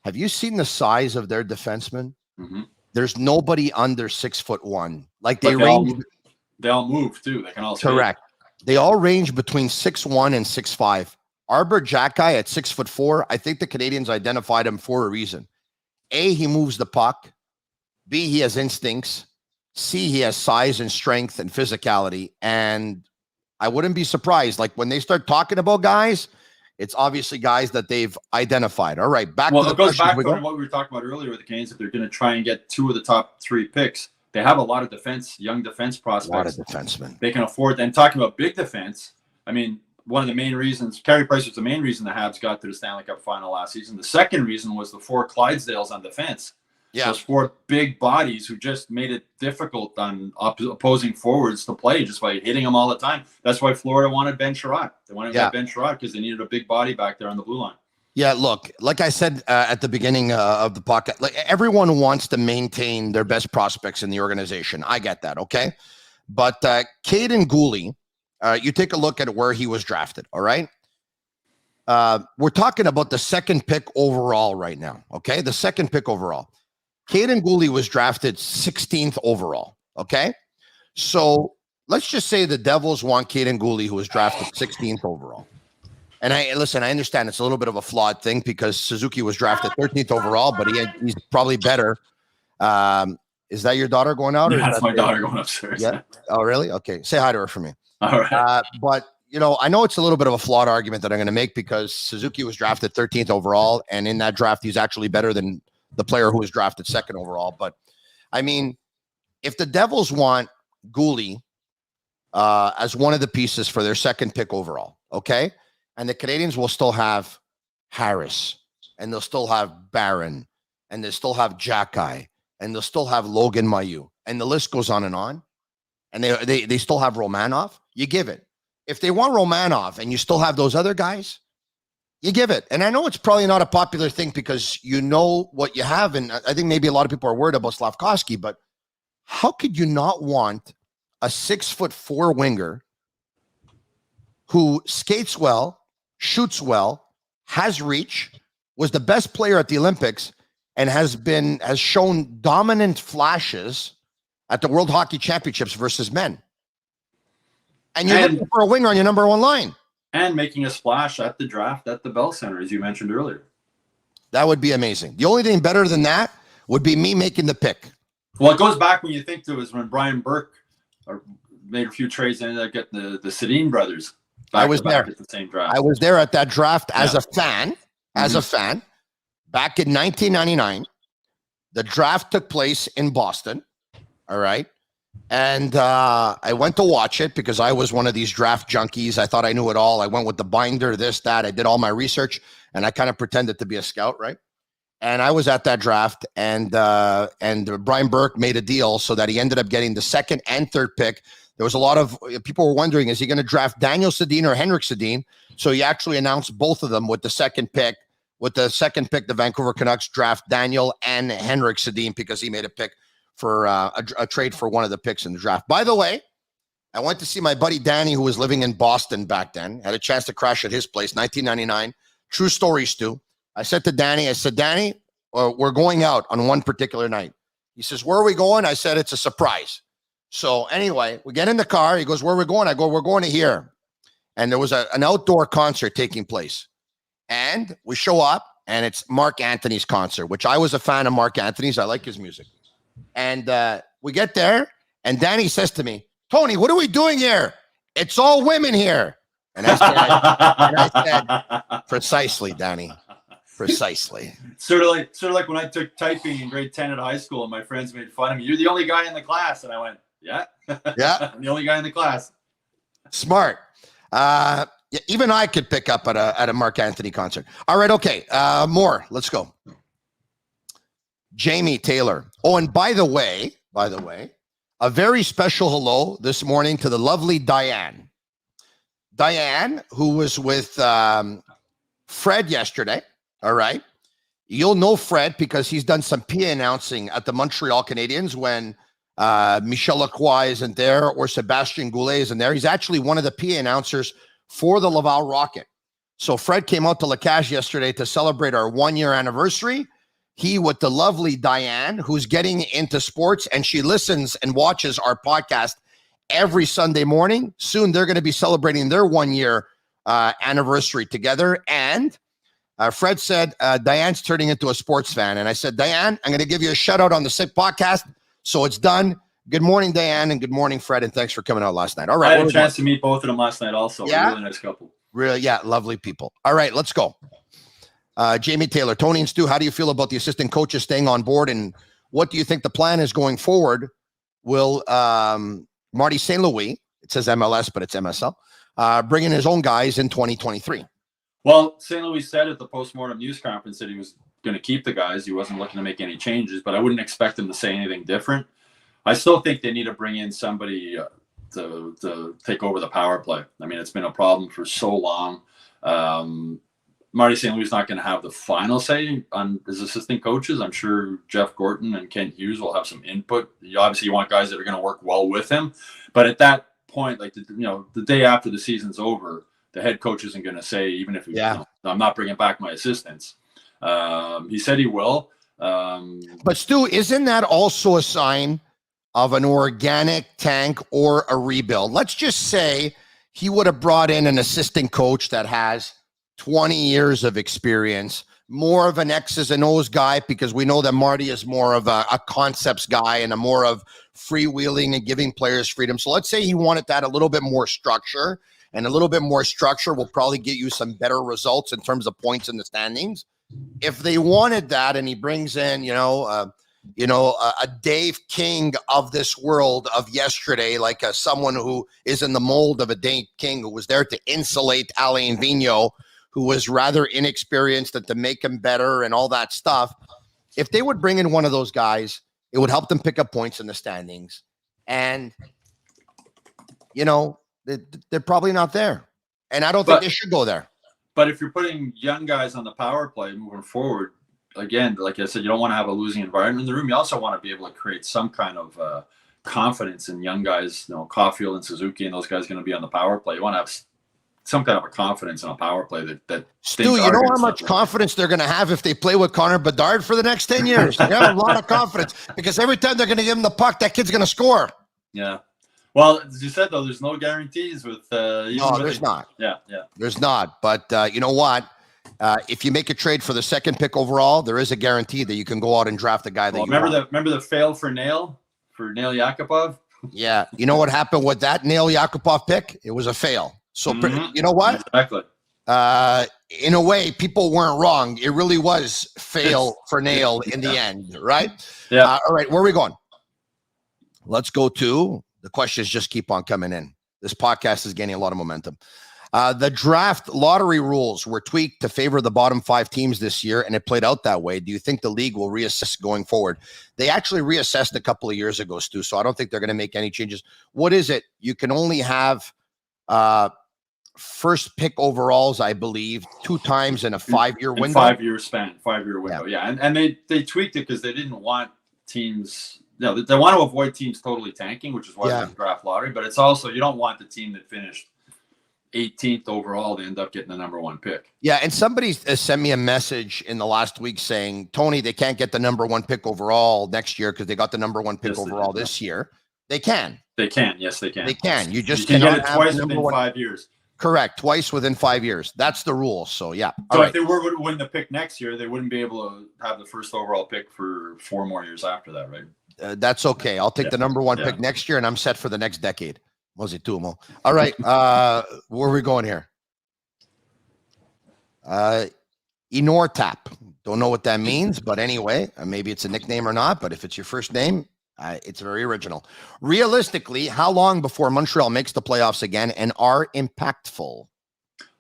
Have you seen the size of their defensemen? Mm-hmm. There's nobody under 6'1". Like they all move too. They can all correct. They all range between 6'1" and 6'5". Arbor Jacki at 6'4". I think the Canadiens identified him for a reason. A, he moves the puck. B, he has instincts. C, he has size and strength and physicality. And I wouldn't be surprised. Like when they start talking about guys, it's obviously guys that they've identified. All right, back to the it goes question. Back to what we were talking about earlier with the Canadiens. If they're going to try and get 2 of the top 3 picks, they have a lot of young defense prospects. A lot of defensemen. They can afford. And talking about big defense, I mean, one of the main reasons, Carey Price was the main reason the Habs got to the Stanley Cup final last season. The second reason was the 4 Clydesdales on defense. Yeah. Those 4 big bodies who just made it difficult on opposing forwards to play just by hitting them all the time. That's why Florida wanted Ben Sherratt. They wanted to get Ben Sherratt because they needed a big body back there on the blue line. Yeah, look, like I said at the beginning of the podcast, like everyone wants to maintain their best prospects in the organization. I get that, okay? But Caden Gooley, you take a look at where he was drafted, all right? We're talking about the 2nd pick overall right now, okay? The 2nd pick overall. Caden Gooley was drafted 16th overall, okay? So let's just say the Devils want Caden Gooley, who was drafted 16th overall. And I understand it's a little bit of a flawed thing because Suzuki was drafted 13th overall, but he's probably better. Is that your daughter going out? Yeah, that's my daughter going upstairs. Yeah. Oh, really? Okay. Say hi to her for me. All right. But, I know it's a little bit of a flawed argument that I'm going to make because Suzuki was drafted 13th overall, and in that draft, he's actually better than the player who was drafted 2nd overall. But, I mean, if the Devils want Gooley as one of the pieces for their 2nd pick overall, okay? And the Canadiens will still have Harris, and they'll still have Byron, and they'll still have Jacki, and they'll still have Logan Mailloux, and the list goes on. And they still have Romanov. You give it. If they want Romanov and you still have those other guys, you give it. And I know it's probably not a popular thing because you know what you have, and I think maybe a lot of people are worried about Slafkovsky, but how could you not want a 6'4" winger who skates well, shoots well, has reach, was the best player at the Olympics, and has shown dominant flashes at the World Hockey Championships versus men? And you're looking for a winger on your number 1 line. And making a splash at the draft at the Bell Center, as you mentioned earlier. That would be amazing. The only thing better than that would be me making the pick. Well, it goes back when you think there was when Brian Burke made a few trades and ended up getting the Sedin brothers. I was there at the same draft. I was there at that draft as a fan. Back in 1999. The draft took place in Boston. All right. And I went to watch it because I was one of these draft junkies. I thought I knew it all. I went with the binder, this, that. I did all my research, and I kind of pretended to be a scout, right? And I was at that draft, and Brian Burke made a deal so that he ended up getting the second and third pick. There was a lot of people were wondering, is he going to draft Daniel Sedin or Henrik Sedin? So he actually announced both of them with the second pick. With the second pick, the Vancouver Canucks draft Daniel and Henrik Sedin because he made a pick for a trade for one of the picks in the draft. By the way, I went to see my buddy Danny, who was living in Boston back then. Had a chance to crash at his place, 1999. True story, Stu. I said to Danny, Danny, we're going out on one particular night. He says, where are we going? I said, it's a surprise. So anyway, we get in the car. He goes, where are we going? I go, we're going to here. And there was an outdoor concert taking place. And we show up, and it's Mark Anthony's concert, which I was a fan of Mark Anthony's. I like his music. And we get there, and Danny says to me, Tony, what are we doing here? It's all women here. And I said, precisely, Danny. Precisely. Sort of like when I took typing in grade 10 at high school, and my friends made fun of me. You're the only guy in the class. And I went, yeah. Yeah. I'm the only guy in the class. Smart. Yeah, even I could pick up at a Mark Anthony concert. All right, okay. More. Let's go. Jamie Taylor. Oh, and by the way, a very special hello this morning to the lovely Diane. Diane, who was with Fred yesterday. All right. You'll know Fred because he's done some PA announcing at the Montreal Canadiens when Michel Lacroix isn't there or Sebastien Goulet isn't there. He's actually one of the PA announcers for the Laval Rocket. So Fred came out to La Cage yesterday to celebrate our 1-year anniversary. He with the lovely Diane, who's getting into sports, and she listens and watches our podcast every Sunday morning. Soon they're going to be celebrating their 1-year anniversary together. And Fred said, Diane's turning into a sports fan. And I said, Diane, I'm going to give you a shout out on the Sick podcast. So it's done. Good morning, Diane, and good morning, Fred, and thanks for coming out last night. All right. I had a chance to meet both of them last night also. Yeah? Really nice couple. Really, yeah, lovely people. All right, let's go. Jamie Taylor, Tony and Stu, how do you feel about the assistant coaches staying on board, and what do you think the plan is going forward? Will Marty St. Louis, it says MLS, but it's MSL, bring in his own guys in 2023? Well, St. Louis said at the postmortem news conference that he was going to keep the guys. He wasn't looking to make any changes, but I wouldn't expect him to say anything different. I still think they need to bring in somebody to take over the power play. I mean, it's been a problem for so long. Marty St. Louis is not going to have the final say on his assistant coaches. I'm sure Jeff Gorton and Kent Hughes will have some input. You want guys that are going to work well with him. But at that point, like the day after the season's over, the head coach isn't going to say, even if I'm not bringing back my assistants. He said he will. But Stu, isn't that also a sign of an organic tank or a rebuild? Let's just say he would have brought in an assistant coach that has 20 years of experience, more of an X's and O's guy, because we know that Marty is more of a concepts guy and a more of freewheeling and giving players freedom. So let's say he wanted that a little bit more structure, and a little bit more structure will probably get you some better results in terms of points in the standings. If they wanted that, and he brings in, a Dave King of this world of yesterday, like someone who is in the mold of a Dave King, who was there to insulate Alain Vigneault, who was rather inexperienced, and to make him better and all that stuff. If they would bring in one of those guys, it would help them pick up points in the standings. And, they're probably not there. And I don't think they should go there. But if you're putting young guys on the power play moving forward, again, like I said, you don't want to have a losing environment in the room. You also want to be able to create some kind of confidence in young guys, Caulfield and Suzuki and those guys going to be on the power play. You want to have some kind of a confidence in a power play that Stu, you know how much confidence they're going to have if they play with Connor Bedard for the next 10 years? They have a lot of confidence because every time they're going to give him the puck, that kid's going to score. Yeah. Well, as you said, though, there's no guarantees with. No, there's not. Yeah. There's not. But you know what? If you make a trade for the second pick overall, there is a guarantee that you can go out and draft the guy that you remember want. remember the fail for Nail Yakupov? Yeah. You know what happened with that Nail Yakupov pick? It was a fail. So you know what? Exactly. In a way, people weren't wrong. It really was fail for Nail in the end, right? Yeah. All right, where are we going? Let's go to the questions. Just keep on coming in. This podcast is gaining a lot of momentum. The draft lottery rules were tweaked to favor the bottom 5 teams this year, and it played out that way. Do you think the league will reassess going forward? They actually reassessed a couple of years ago, Stu, so I don't think they're going to make any changes. What is it? You can only have first pick overalls, I believe, 2 times in a 5-year window. 5-year span, 5-year window. Yeah. And they tweaked it because they didn't want teams. They want to avoid teams totally tanking, which is why they draft lottery. But it's also, you don't want the team that finished 18th overall to end up getting the number 1 pick. Yeah, and somebody sent me a message in the last week saying, Tony, they can't get the number 1 pick overall next year because they got the number 1 pick overall this year. They can. They can. Yes, they can. They can. You just can cannot get it twice have within 5 years. Correct. Twice within 5 years. That's the rule. So, yeah. So if they were to win the pick next year, they wouldn't be able to have the first overall pick for 4 more years after that, right? That's okay. I'll take the number 1 pick next year, and I'm set for the next decade. Mozitumo. All right. Where are we going here? Inortap. Don't know what that means, but anyway, maybe it's a nickname or not, but if it's your first name, it's very original. Realistically, how long before Montreal makes the playoffs again and are impactful?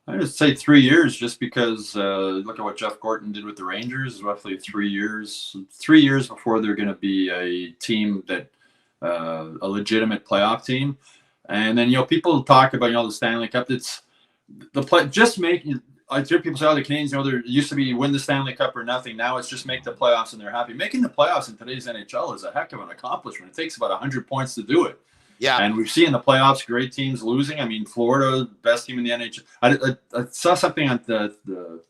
I would say 3 years, just because look at what Jeff Gorton did with the Rangers. Roughly 3 years. 3 years before they're going to be a team that a legitimate playoff team. And then people talk about the Stanley Cup. It's the play. Just making. I hear people say, "Oh, the Canadians, there used to be win the Stanley Cup or nothing. Now it's just make the playoffs and they're happy." Making the playoffs in today's NHL is a heck of an accomplishment. It takes about 100 points to do it. Yeah, and we've seen in the playoffs great teams losing. I mean, Florida, best team in the NHL. I saw something on the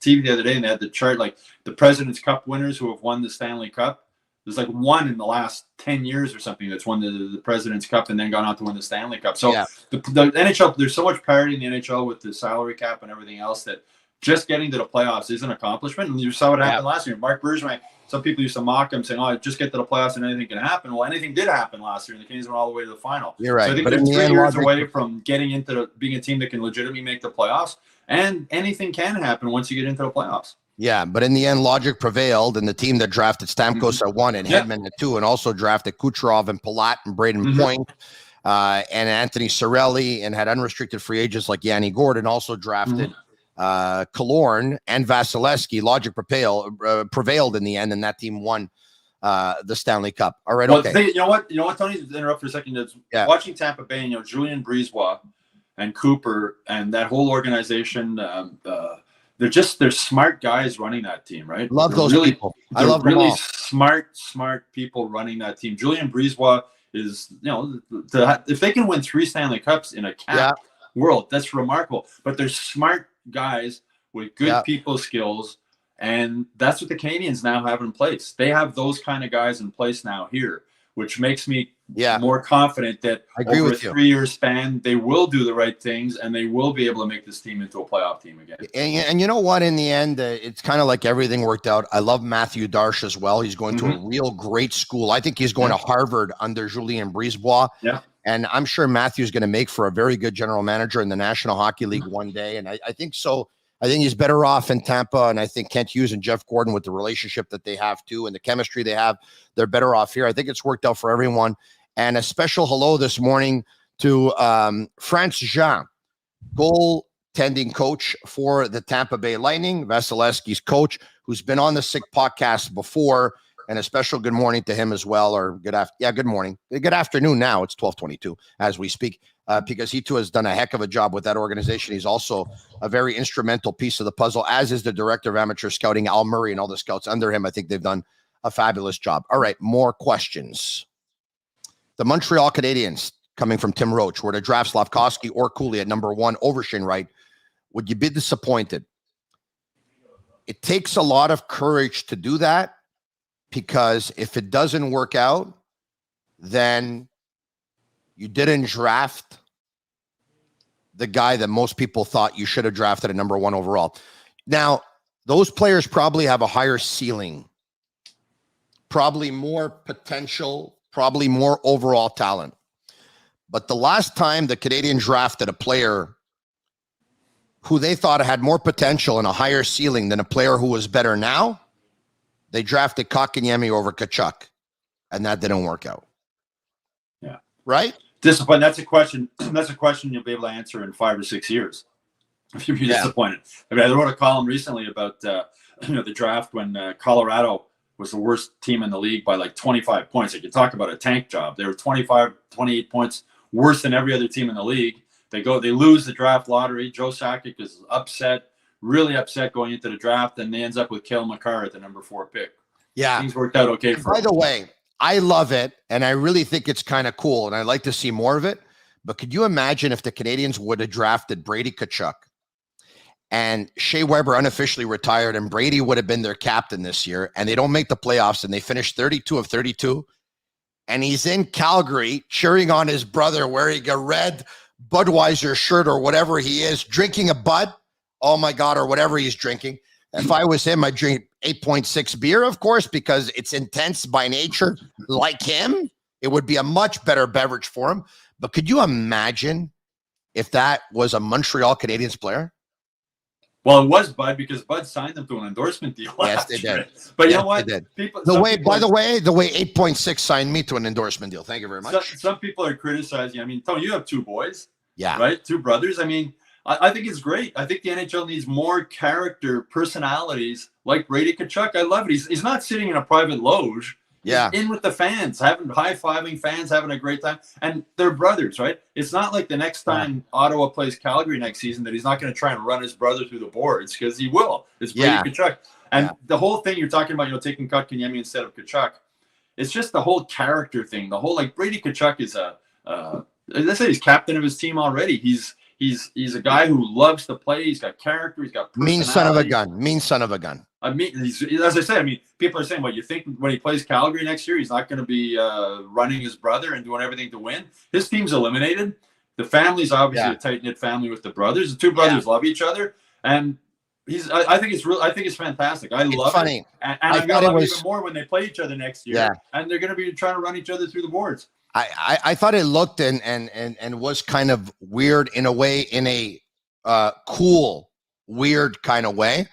TV the other day, and they had the chart like the President's Cup winners who have won the Stanley Cup. There's like one in the last 10 years or something that's won the President's Cup and then gone on to win the Stanley Cup. So the NHL, there's so much parity in the NHL with the salary cap and everything else that just getting to the playoffs is an accomplishment. And you saw what happened last year. Mark Bergevin, some people used to mock him saying, "Oh, just get to the playoffs and anything can happen." Well, anything did happen last year, and the Canadiens went all the way to the final. You're right. So I think they're 3 years away from getting into being a team that can legitimately make the playoffs. And anything can happen once you get into the playoffs. Yeah, but in the end, logic prevailed, and the team that drafted Stamkos at 1 and Hedman at 2, and also drafted Kucherov and Palat and Braden Point and Anthony Cirelli, and had unrestricted free agents like Yanni Gordon, also drafted Killorn and Vasilevsky. Logic prevailed in the end, and that team won the Stanley Cup. All right, okay. You know what, Tony, to interrupt for a second. Watching Tampa Bay, Julien Brisebois and Cooper and that whole organization, they're smart guys running that team, right? Love those people. I love them really all. smart people running that team. Julien Brisebois is, if they can win 3 Stanley Cups in a cap world, that's remarkable. But they're smart guys with good people skills, and that's what the Canadians now have in place. They have those kind of guys in place now here, which makes me more confident that over a 3-year span, they will do the right things and they will be able to make this team into a playoff team again. And you know what? In the end, it's kind of like everything worked out. I love Matthew Darche as well. He's going to a real great school. I think he's going to Harvard under Julien Brisebois. Yeah. And I'm sure Matthew's going to make for a very good general manager in the National Hockey League one day. And I think so. I think he's better off in Tampa. And I think Kent Hughes and Jeff Gordon, with the relationship that they have too and the chemistry they have, they're better off here. I think it's worked out for everyone. And a special hello this morning to France Jean, goaltending coach for the Tampa Bay Lightning, Vasilevsky's coach, who's been on the Sick podcast before. And a special good morning to him as well, or good morning. Good afternoon now. It's 12:22 as we speak, because he too has done a heck of a job with that organization. He's also a very instrumental piece of the puzzle, as is the director of amateur scouting, Al Murray, and all the scouts under him. I think they've done a fabulous job. All right, more questions. The Montreal Canadiens, coming from Tim Roach, were to draft Slafkovsky or Cooley at number 1 over Wright. Would you be disappointed? It takes a lot of courage to do that, because if it doesn't work out, then you didn't draft the guy that most people thought you should have drafted at number 1 overall. Now, those players probably have a higher ceiling, probably more potential, probably more overall talent. But the last time the Canadiens drafted a player who they thought had more potential and a higher ceiling than a player who was better now, they drafted Kotkaniemi over Tkachuk, and that didn't work out. Yeah. Right? Disappointed. That's a question. That's a question you'll be able to answer in 5 or 6 years. If you're disappointed. I mean, I wrote a column recently about the draft when Colorado was the worst team in the league by like 25 points. Like, you talk about a tank job. They were 25, 28 points worse than every other team in the league. They lose the draft lottery. Joe Sakic is really upset going into the draft, and they ends up with Cale Makar at the number 4 pick. Yeah. Things worked out okay for By him. the way, I love it, and I really think it's kind of cool, and I'd like to see more of it. But could you imagine if the Canadiens would have drafted Brady Tkachuk and Shea Weber unofficially retired, and Brady would have been their captain this year, and they don't make the playoffs, and they finish 32 of 32, and he's in Calgary cheering on his brother wearing a red Budweiser shirt or whatever he is, drinking a Bud, oh my God, or whatever he's drinking. If I was him, I'd drink 8.6 beer, of course, because it's intense by nature. Like him, it would be a much better beverage for him. But could you imagine if that was a Montreal Canadiens player? Well, it was Bud, because Bud signed them to an endorsement deal. Yes, they did. But Yes, you know what? they did. By the way, 8.6 signed me to an endorsement deal. Thank you very much. Some people are criticizing. I mean, Tony, you have 2 boys. Yeah. Right? 2 brothers. I mean, I think it's great. I think the NHL needs more character personalities like Brady Tkachuk. I love it. He's not sitting in a private loge. Yeah. He's in with the fans, high-fiving fans, having a great time. And they're brothers, right? It's not like the next time Ottawa plays Calgary next season that he's not going to try and run his brother through the boards, because he will. It's Brady Tkachuk. And the whole thing you're talking about, taking Kotkaniemi instead of Tkachuk, it's just the whole character thing. The whole, like, Brady Tkachuk is let's say he's captain of his team already. He's a guy who loves to play. He's got character. He's got personality. Mean son of a gun. I mean, as I said, people are saying, well, you think when he plays Calgary next year, he's not going to be running his brother and doing everything to win? His team's eliminated. The family's obviously a tight-knit family with the brothers. The 2 brothers love each other. And I think it's fantastic. I love it. And I'm going to love it even more when they play each other next year. Yeah. And they're going to be trying to run each other through the boards. I thought it looked and was kind of weird in a way, in a cool, weird kind of way.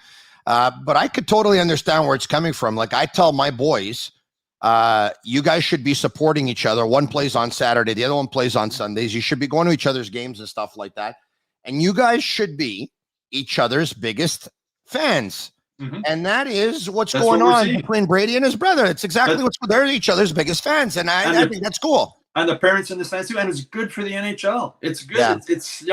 But I could totally understand where it's coming from. Like, I tell my boys, you guys should be supporting each other. One plays on Saturday, the other one plays on Sundays. You should be going to each other's games and stuff like that. And you guys should be each other's biggest fans. Mm-hmm. And that is what's going on between Brady and his brother. It's exactly they're each other's biggest fans. And I think that's cool. And the parents in the stands too. And it's good for the NHL. It's good. Yeah. It's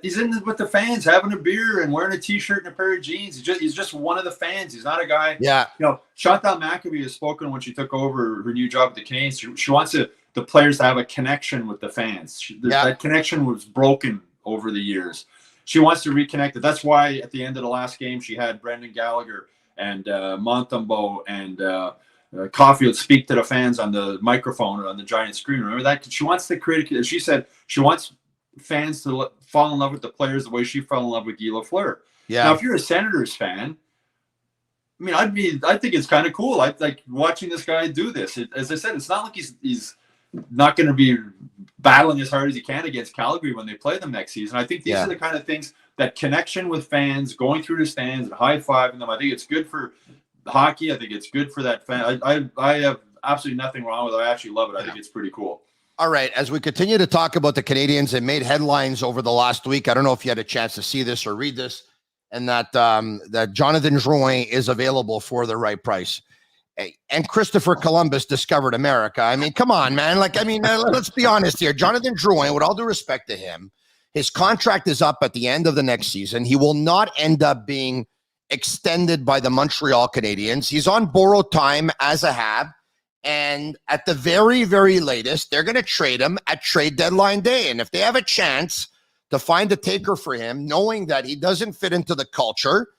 he's in with the fans, having a beer and wearing a t-shirt and a pair of jeans. He's just one of the fans. He's not a guy. Yeah. Chantal McAfee has spoken when she took over her new job at the Canadiens. She wants the players to have a connection with the fans. That connection was broken over the years. She wants to reconnect it. That's why at the end of the last game, she had Brendan Gallagher and Montembeault and Caulfield speak to the fans on the microphone or on the giant screen. Remember that? She wants to create, as she said, she wants fans to fall in love with the players the way she fell in love with Guy Lafleur. Yeah. Now, if you're a Senators fan, I think it's kind of cool. I like watching this guy do this. As I said, it's not like he's not going to be battling as hard as he can against Calgary when they play them next season. I think these are the kind of things, that connection with fans, going through the stands and high-fiving them. I think it's good for hockey. I think it's good for that fan. I have absolutely nothing wrong with it. I actually love it. I think it's pretty cool. All right. As we continue to talk about the Canadiens, it made headlines over the last week. I don't know if you had a chance to see this or read this, and that Jonathan Drouin is available for the right price. And Christopher Columbus discovered America. I mean, come on, man. Let's be honest here. Jonathan Drouin, with all due respect to him, his contract is up at the end of the next season. He will not end up being extended by the Montreal Canadiens. He's on borrowed time as a Hab. And at the very, very latest, they're going to trade him at trade deadline day. And if they have a chance to find a taker for him, knowing that he doesn't fit into the culture,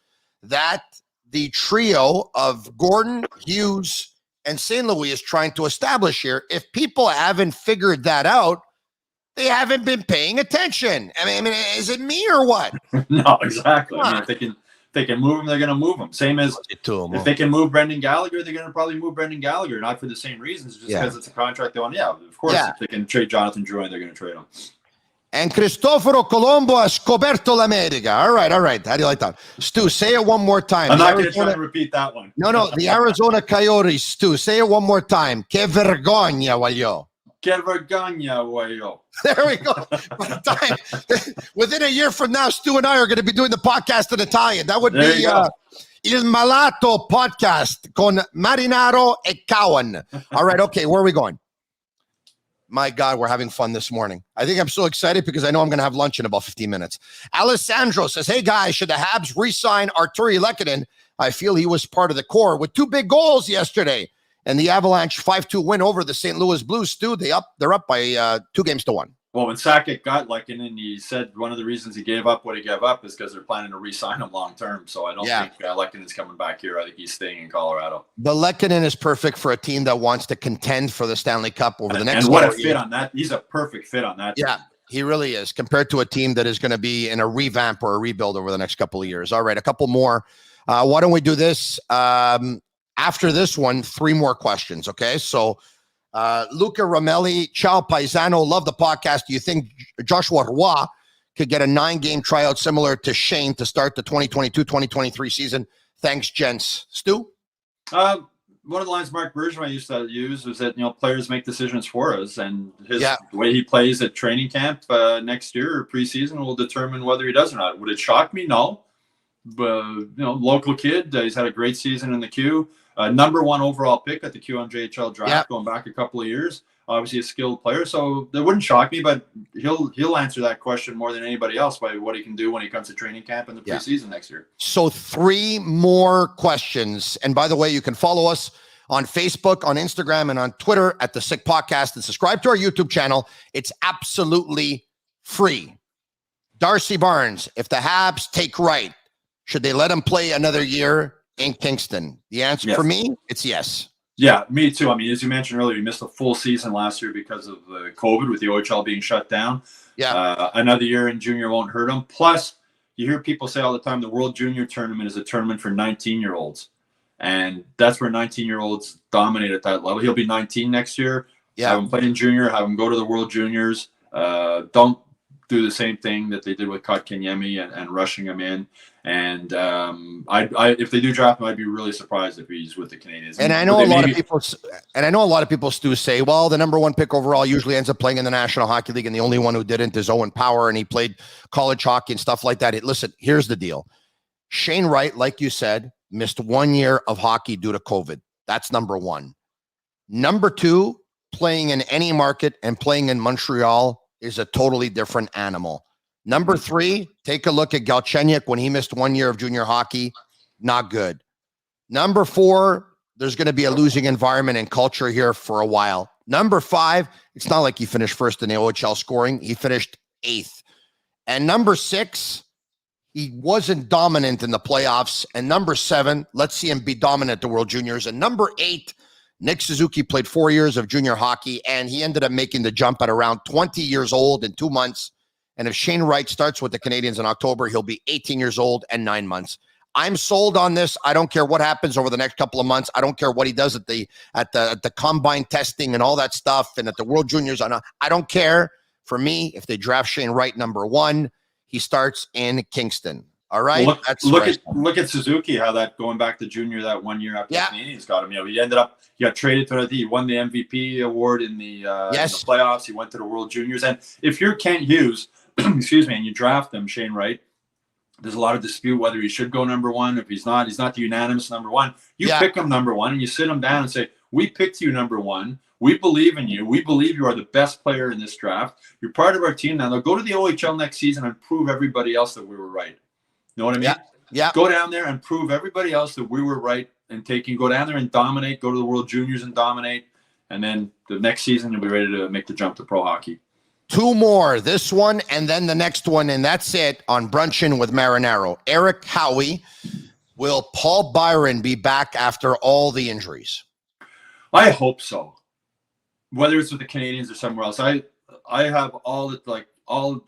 that the trio of Gordon, Hughes, and St. Louis is trying to establish here, if people haven't figured that out, they haven't been paying attention. I mean, is it me or what? No, exactly. They they can move him, they're going to move him. Same as if they can move Brendan Gallagher, they're going to probably move Brendan Gallagher, not for the same reasons, just because it's a contract they want. Yeah, of course, if they can trade Jonathan Drouin, they're going to trade him. And Cristoforo Colombo ha scoperto l'America. All right. How do you like that? Stu, say it one more time. I'm not going to try and repeat that one. No, the Arizona Coyotes, Stu, say it one more time. Que vergogna, voglio. Que vergogna, voglio. There we go. By the time, within a year from now, Stu and I are going to be doing the podcast in Italian. That would be Il Malato Podcast con Marinaro e Cowan. All right, okay, where are we going? My God, we're having fun this morning. I think I'm so excited because I know I'm going to have lunch in about 15 minutes. Alessandro says, hey, guys, should the Habs re-sign Arturi Lehkonen? I feel he was part of the core with 2 big goals yesterday. And the Avalanche 5-2 win over the St. Louis Blues, Stu, they're up by 2-1. Well, when Sakic got Lehkonen, he said one of the reasons he gave up what he gave up is because they're planning to re-sign him long-term. So I don't think Lehkonen's coming back here. I think he's staying in Colorado. The Lehkonen is perfect for a team that wants to contend for the Stanley Cup over the next year. And what a fit on that. He's a perfect fit on that team. Yeah, he really is, compared to a team that is going to be in a revamp or a rebuild over the next couple of years. All right, a couple more. Why don't we do this? After this one, 3 more questions, okay? So Luca Ramelli, ciao paisano, love the podcast. Do you think Joshua Roy could get a 9-game tryout similar to Shane to start the 2022-2023 season? Thanks, gents. Stu? One of the lines Mark Bergevin used to use was that, players make decisions for us, and the way he plays at training camp next year or preseason will determine whether he does or not. Would it shock me? No. But, local kid, he's had a great season in the Q. Number 1 overall pick at the QMJHL draft going back a couple of years. Obviously a skilled player, so that wouldn't shock me, but he'll answer that question more than anybody else by what he can do when he comes to training camp in the preseason next year. So 3 more questions. And by the way, you can follow us on Facebook, on Instagram, and on Twitter at The Sick Podcast, and subscribe to our YouTube channel. It's absolutely free. Darcy Barnes, if the Habs take Wright, should they let him play another year in Kingston? The answer for me, it's yes. Yeah, me too. I mean, as you mentioned earlier, he missed a full season last year because of COVID with the OHL being shut down. Yeah. Another year in junior won't hurt him. Plus, you hear people say all the time the World Junior Tournament is a tournament for 19-year-olds. And that's where 19-year-olds dominate at that level. He'll be 19 next year. Yeah. Have him play in junior, have him go to the World Juniors. Don't do the same thing that they did with Kotkaniemi and rushing him in. And if they do draft him, I'd be really surprised if he's with the Canadians. And I know a lot of people, Stu, say, well, the number 1 pick overall usually ends up playing in the National Hockey League, and the only one who didn't is Owen Power, and he played college hockey and stuff like that. Listen, here's the deal. Shane Wright, like you said, missed 1 year of hockey due to COVID. That's number 1. Number 2, playing in any market and playing in Montreal is a totally different animal. Number 3, take a look at Galchenyuk when he missed 1 year of junior hockey. Not good. Number 4, there's going to be a losing environment and culture here for a while. Number 5, it's not like he finished first in the OHL scoring. He finished 8th. And number 6, he wasn't dominant in the playoffs. And number 7, let's see him be dominant at the World Juniors. And number 8, Nick Suzuki played 4 years of junior hockey, and he ended up making the jump at around 20 years old in 2 months. And if Shane Wright starts with the Canadians in October, he'll be 18 years old and 9 months. I'm sold on this. I don't care what happens over the next couple of months. I don't care what he does at the combine testing and all that stuff, and at the World Juniors. I don't care. For me, if they draft Shane Wright number 1, he starts in Kingston. All right. Well, look at Suzuki. How that going back to junior that 1 year after the Canadians got him. He got traded to he won the MVP award in the playoffs. He went to the World Juniors. And if you're Kent Hughes, excuse me, and you draft him, Shane Wright, there's a lot of dispute whether he should go number 1. If he's not the unanimous number 1. You pick him number 1 and you sit him down and say, we picked you number 1. We believe in you. We believe you are the best player in this draft. You're part of our team now. Now go to the OHL next season and prove everybody else that we were right. You know what I mean? Yeah. Go down there and prove everybody else that we were right and go down there and dominate, go to the World Juniors and dominate. And then the next season, you'll be ready to make the jump to pro hockey. 2 more, this one and then the next one, and that's it on Brunchin with Marinaro. Eric Howie, will Paul Byron be back after all the injuries? I hope so. Whether it's with the Canadians or somewhere else, I have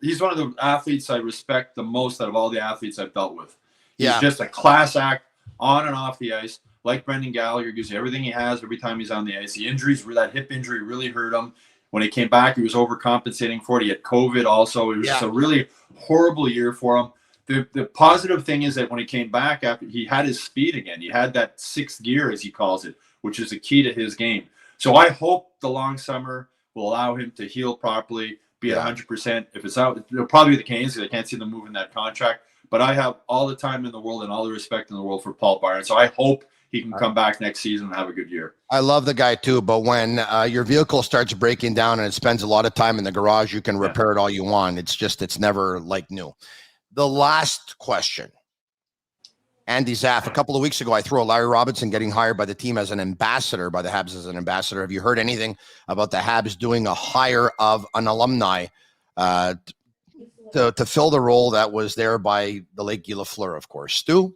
he's one of the athletes I respect the most out of all the athletes I've dealt with. He's just a class act on and off the ice. Like Brendan Gallagher, gives you everything he has every time he's on the ice. The injuries, that hip injury really hurt him. When he came back, he was overcompensating for it. He had COVID also. It was just a really horrible year for him. The positive thing is that when he came back, after he had his speed again. He had that sixth gear, as he calls it, which is the key to his game. So I hope the long summer will allow him to heal properly, be at 100%. If it's out, it'll probably be the Canes because I can't see them moving that contract. But I have all the time in the world and all the respect in the world for Paul Byron. So I hope he can come back next season and have a good year. I love the guy too, but when your vehicle starts breaking down and it spends a lot of time in the garage, you can repair it all you want. It's never like new. The last question. Andy Zaff, a couple of weeks ago, I threw a Larry Robinson getting hired by the team as an ambassador, by the Habs as an ambassador. Have you heard anything about the Habs doing a hire of an alumni to fill the role that was there by the late Guy Lafleur, of course? Stu?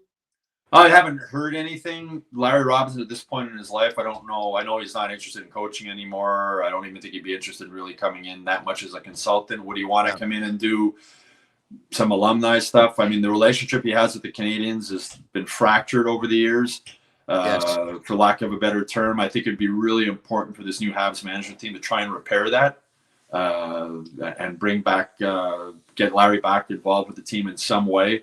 I haven't heard anything. Larry Robinson at this point in his life, I don't know. I know he's not interested in coaching anymore. I don't even think he'd be interested in really coming in that much as a consultant. Would he want to come in and do some alumni stuff? I mean, the relationship he has with the Canadians has been fractured over the years, for lack of a better term. I think it'd be really important for this new Habs management team to try and repair that and bring back, get Larry back involved with the team in some way.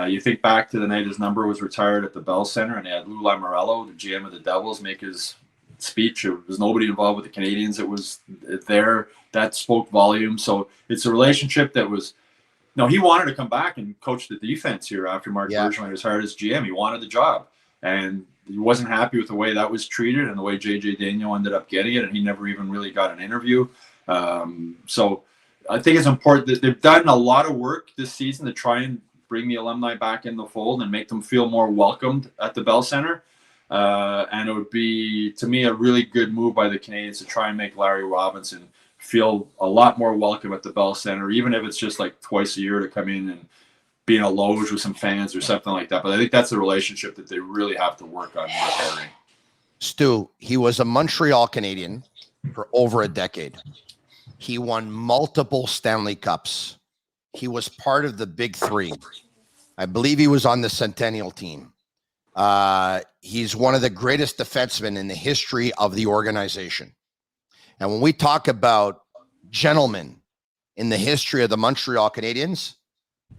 You think back to the night his number was retired at the Bell Center, and they had Lou Lamoriello, the GM of the Devils, make his speech. It was nobody involved with the Canadians. It was there. That spoke volumes. So it's a relationship that was. No, he wanted to come back and coach the defense here after Mark Bergevin was hired as GM. He wanted the job, and he wasn't happy with the way that was treated and the way JJ Daniel ended up getting it, and he never even really got an interview. So I think it's important that they've done a lot of work this season to try and bring the alumni back in the fold and make them feel more welcomed at the Bell Center. And it would be, to me, a really good move by the Canadians to try and make Larry Robinson feel a lot more welcome at the Bell Center, even if it's just like twice a year to come in and be in a loge with some fans or something like that. But I think that's a relationship that they really have to work on repairing. Stu, he was a Montreal Canadian for over a decade. He won multiple Stanley Cups. He was part of the Big Three. I believe he was on the Centennial team. He's one of the greatest defensemen in the history of the organization. And when we talk about gentlemen in the history of the Montreal Canadiens,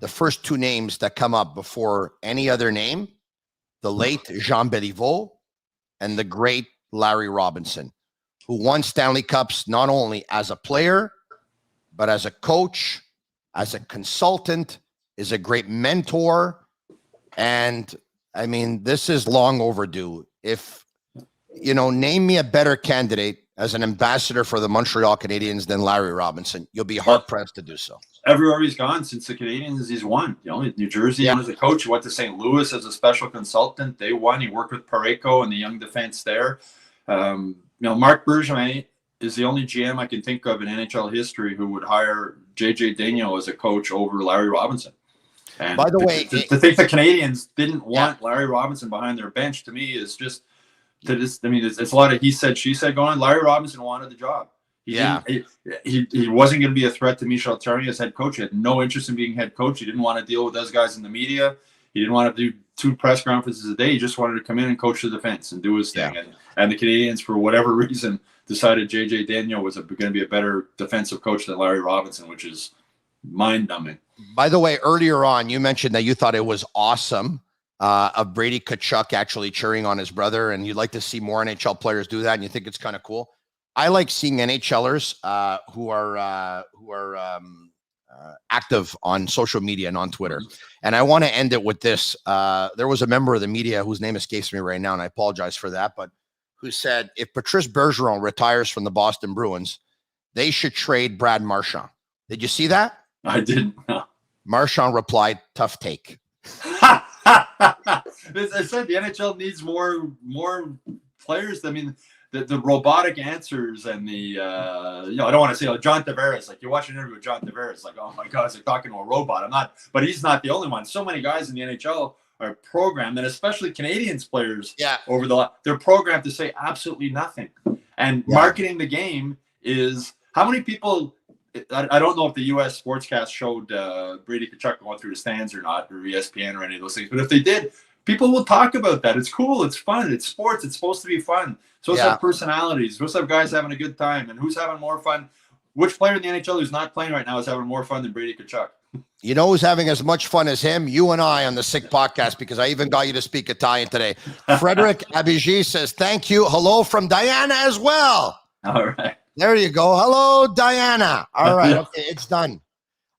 the first two names that come up before any other name, the late Jean Béliveau and the great Larry Robinson, who won Stanley Cups not only as a player, but as a coach, as a consultant, is a great mentor. And I mean, this is long overdue. If, name me a better candidate as an ambassador for the Montreal Canadiens than Larry Robinson. You'll be hard-pressed to do so. Everywhere he's gone since the Canadians, he's won. New Jersey as a coach. He went to St. Louis as a special consultant. They won. He worked with Parayko and the young defense there. Mark Bergevin is the only GM I can think of in NHL history who would hire JJ Daniel as a coach over Larry Robinson. And by the way, to think the Canadians didn't want Larry Robinson behind their bench, to me, is just – it's a lot of he said, she said going on. Larry Robinson wanted the job. He wasn't going to be a threat to Michel Therrien as head coach. He had no interest in being head coach. He didn't want to deal with those guys in the media. He didn't want to do 2 press conferences a day. He just wanted to come in and coach the defense and do his thing. And the Canadians, for whatever reason, decided JJ Daniel was going to be a better defensive coach than Larry Robinson, which is mind-numbing. By the way, earlier on, you mentioned that you thought it was awesome of Brady Tkachuk actually cheering on his brother, and you'd like to see more NHL players do that, and you think it's kind of cool. I like seeing NHLers who are active on social media and on Twitter. And I want to end it with this. There was a member of the media whose name escapes me right now, and I apologize for that, but who said, if Patrice Bergeron retires from the Boston Bruins, they should trade Brad Marchand. Did you see that? I didn't. No. Marchand replied, tough take. I said the NHL needs more players. I mean, the robotic answers and the I don't want to say John Tavares. Like, you watch an interview with John Tavares, like, oh my God, it's like talking to a robot. But he's not the only one. So many guys in the NHL are programmed, and especially Canadians players. They're programmed to say absolutely nothing. And marketing the game is, how many people I don't know if the U.S. Sportscast showed Brady Tkachuk going through the stands or not, or ESPN or any of those things. But if they did, people will talk about that. It's cool. It's fun. It's sports. It's supposed to be fun. So it's have personalities. Supposed to have guys having a good time. And who's having more fun? Which player in the NHL who's not playing right now is having more fun than Brady Tkachuk? You know who's having as much fun as him? You and I on the Sick Podcast, because I even got you to speak Italian today. Frederick Abigi says, thank you. Hello from Diana as well. All right. There you go. Hello, Diana. All right. Okay, it's done.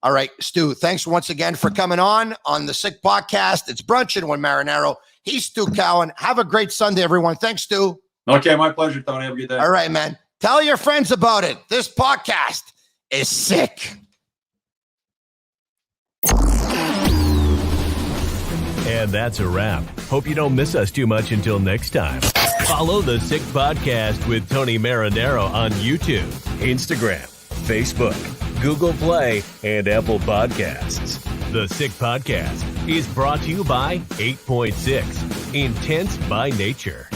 All right, Stu, thanks once again for coming on the Sick Podcast. It's Brunchin with Marinaro. He's Stu Cowan. Have a great Sunday, everyone. Thanks, Stu. Okay, my pleasure, Tony. Have a good day. All right, man. Tell your friends about it. This podcast is sick. And that's a wrap. Hope you don't miss us too much until next time. Follow the Sick Podcast with Tony Marinaro on YouTube, Instagram, Facebook, Google Play, and Apple Podcasts. The Sick Podcast is brought to you by 8.6, Intense by Nature.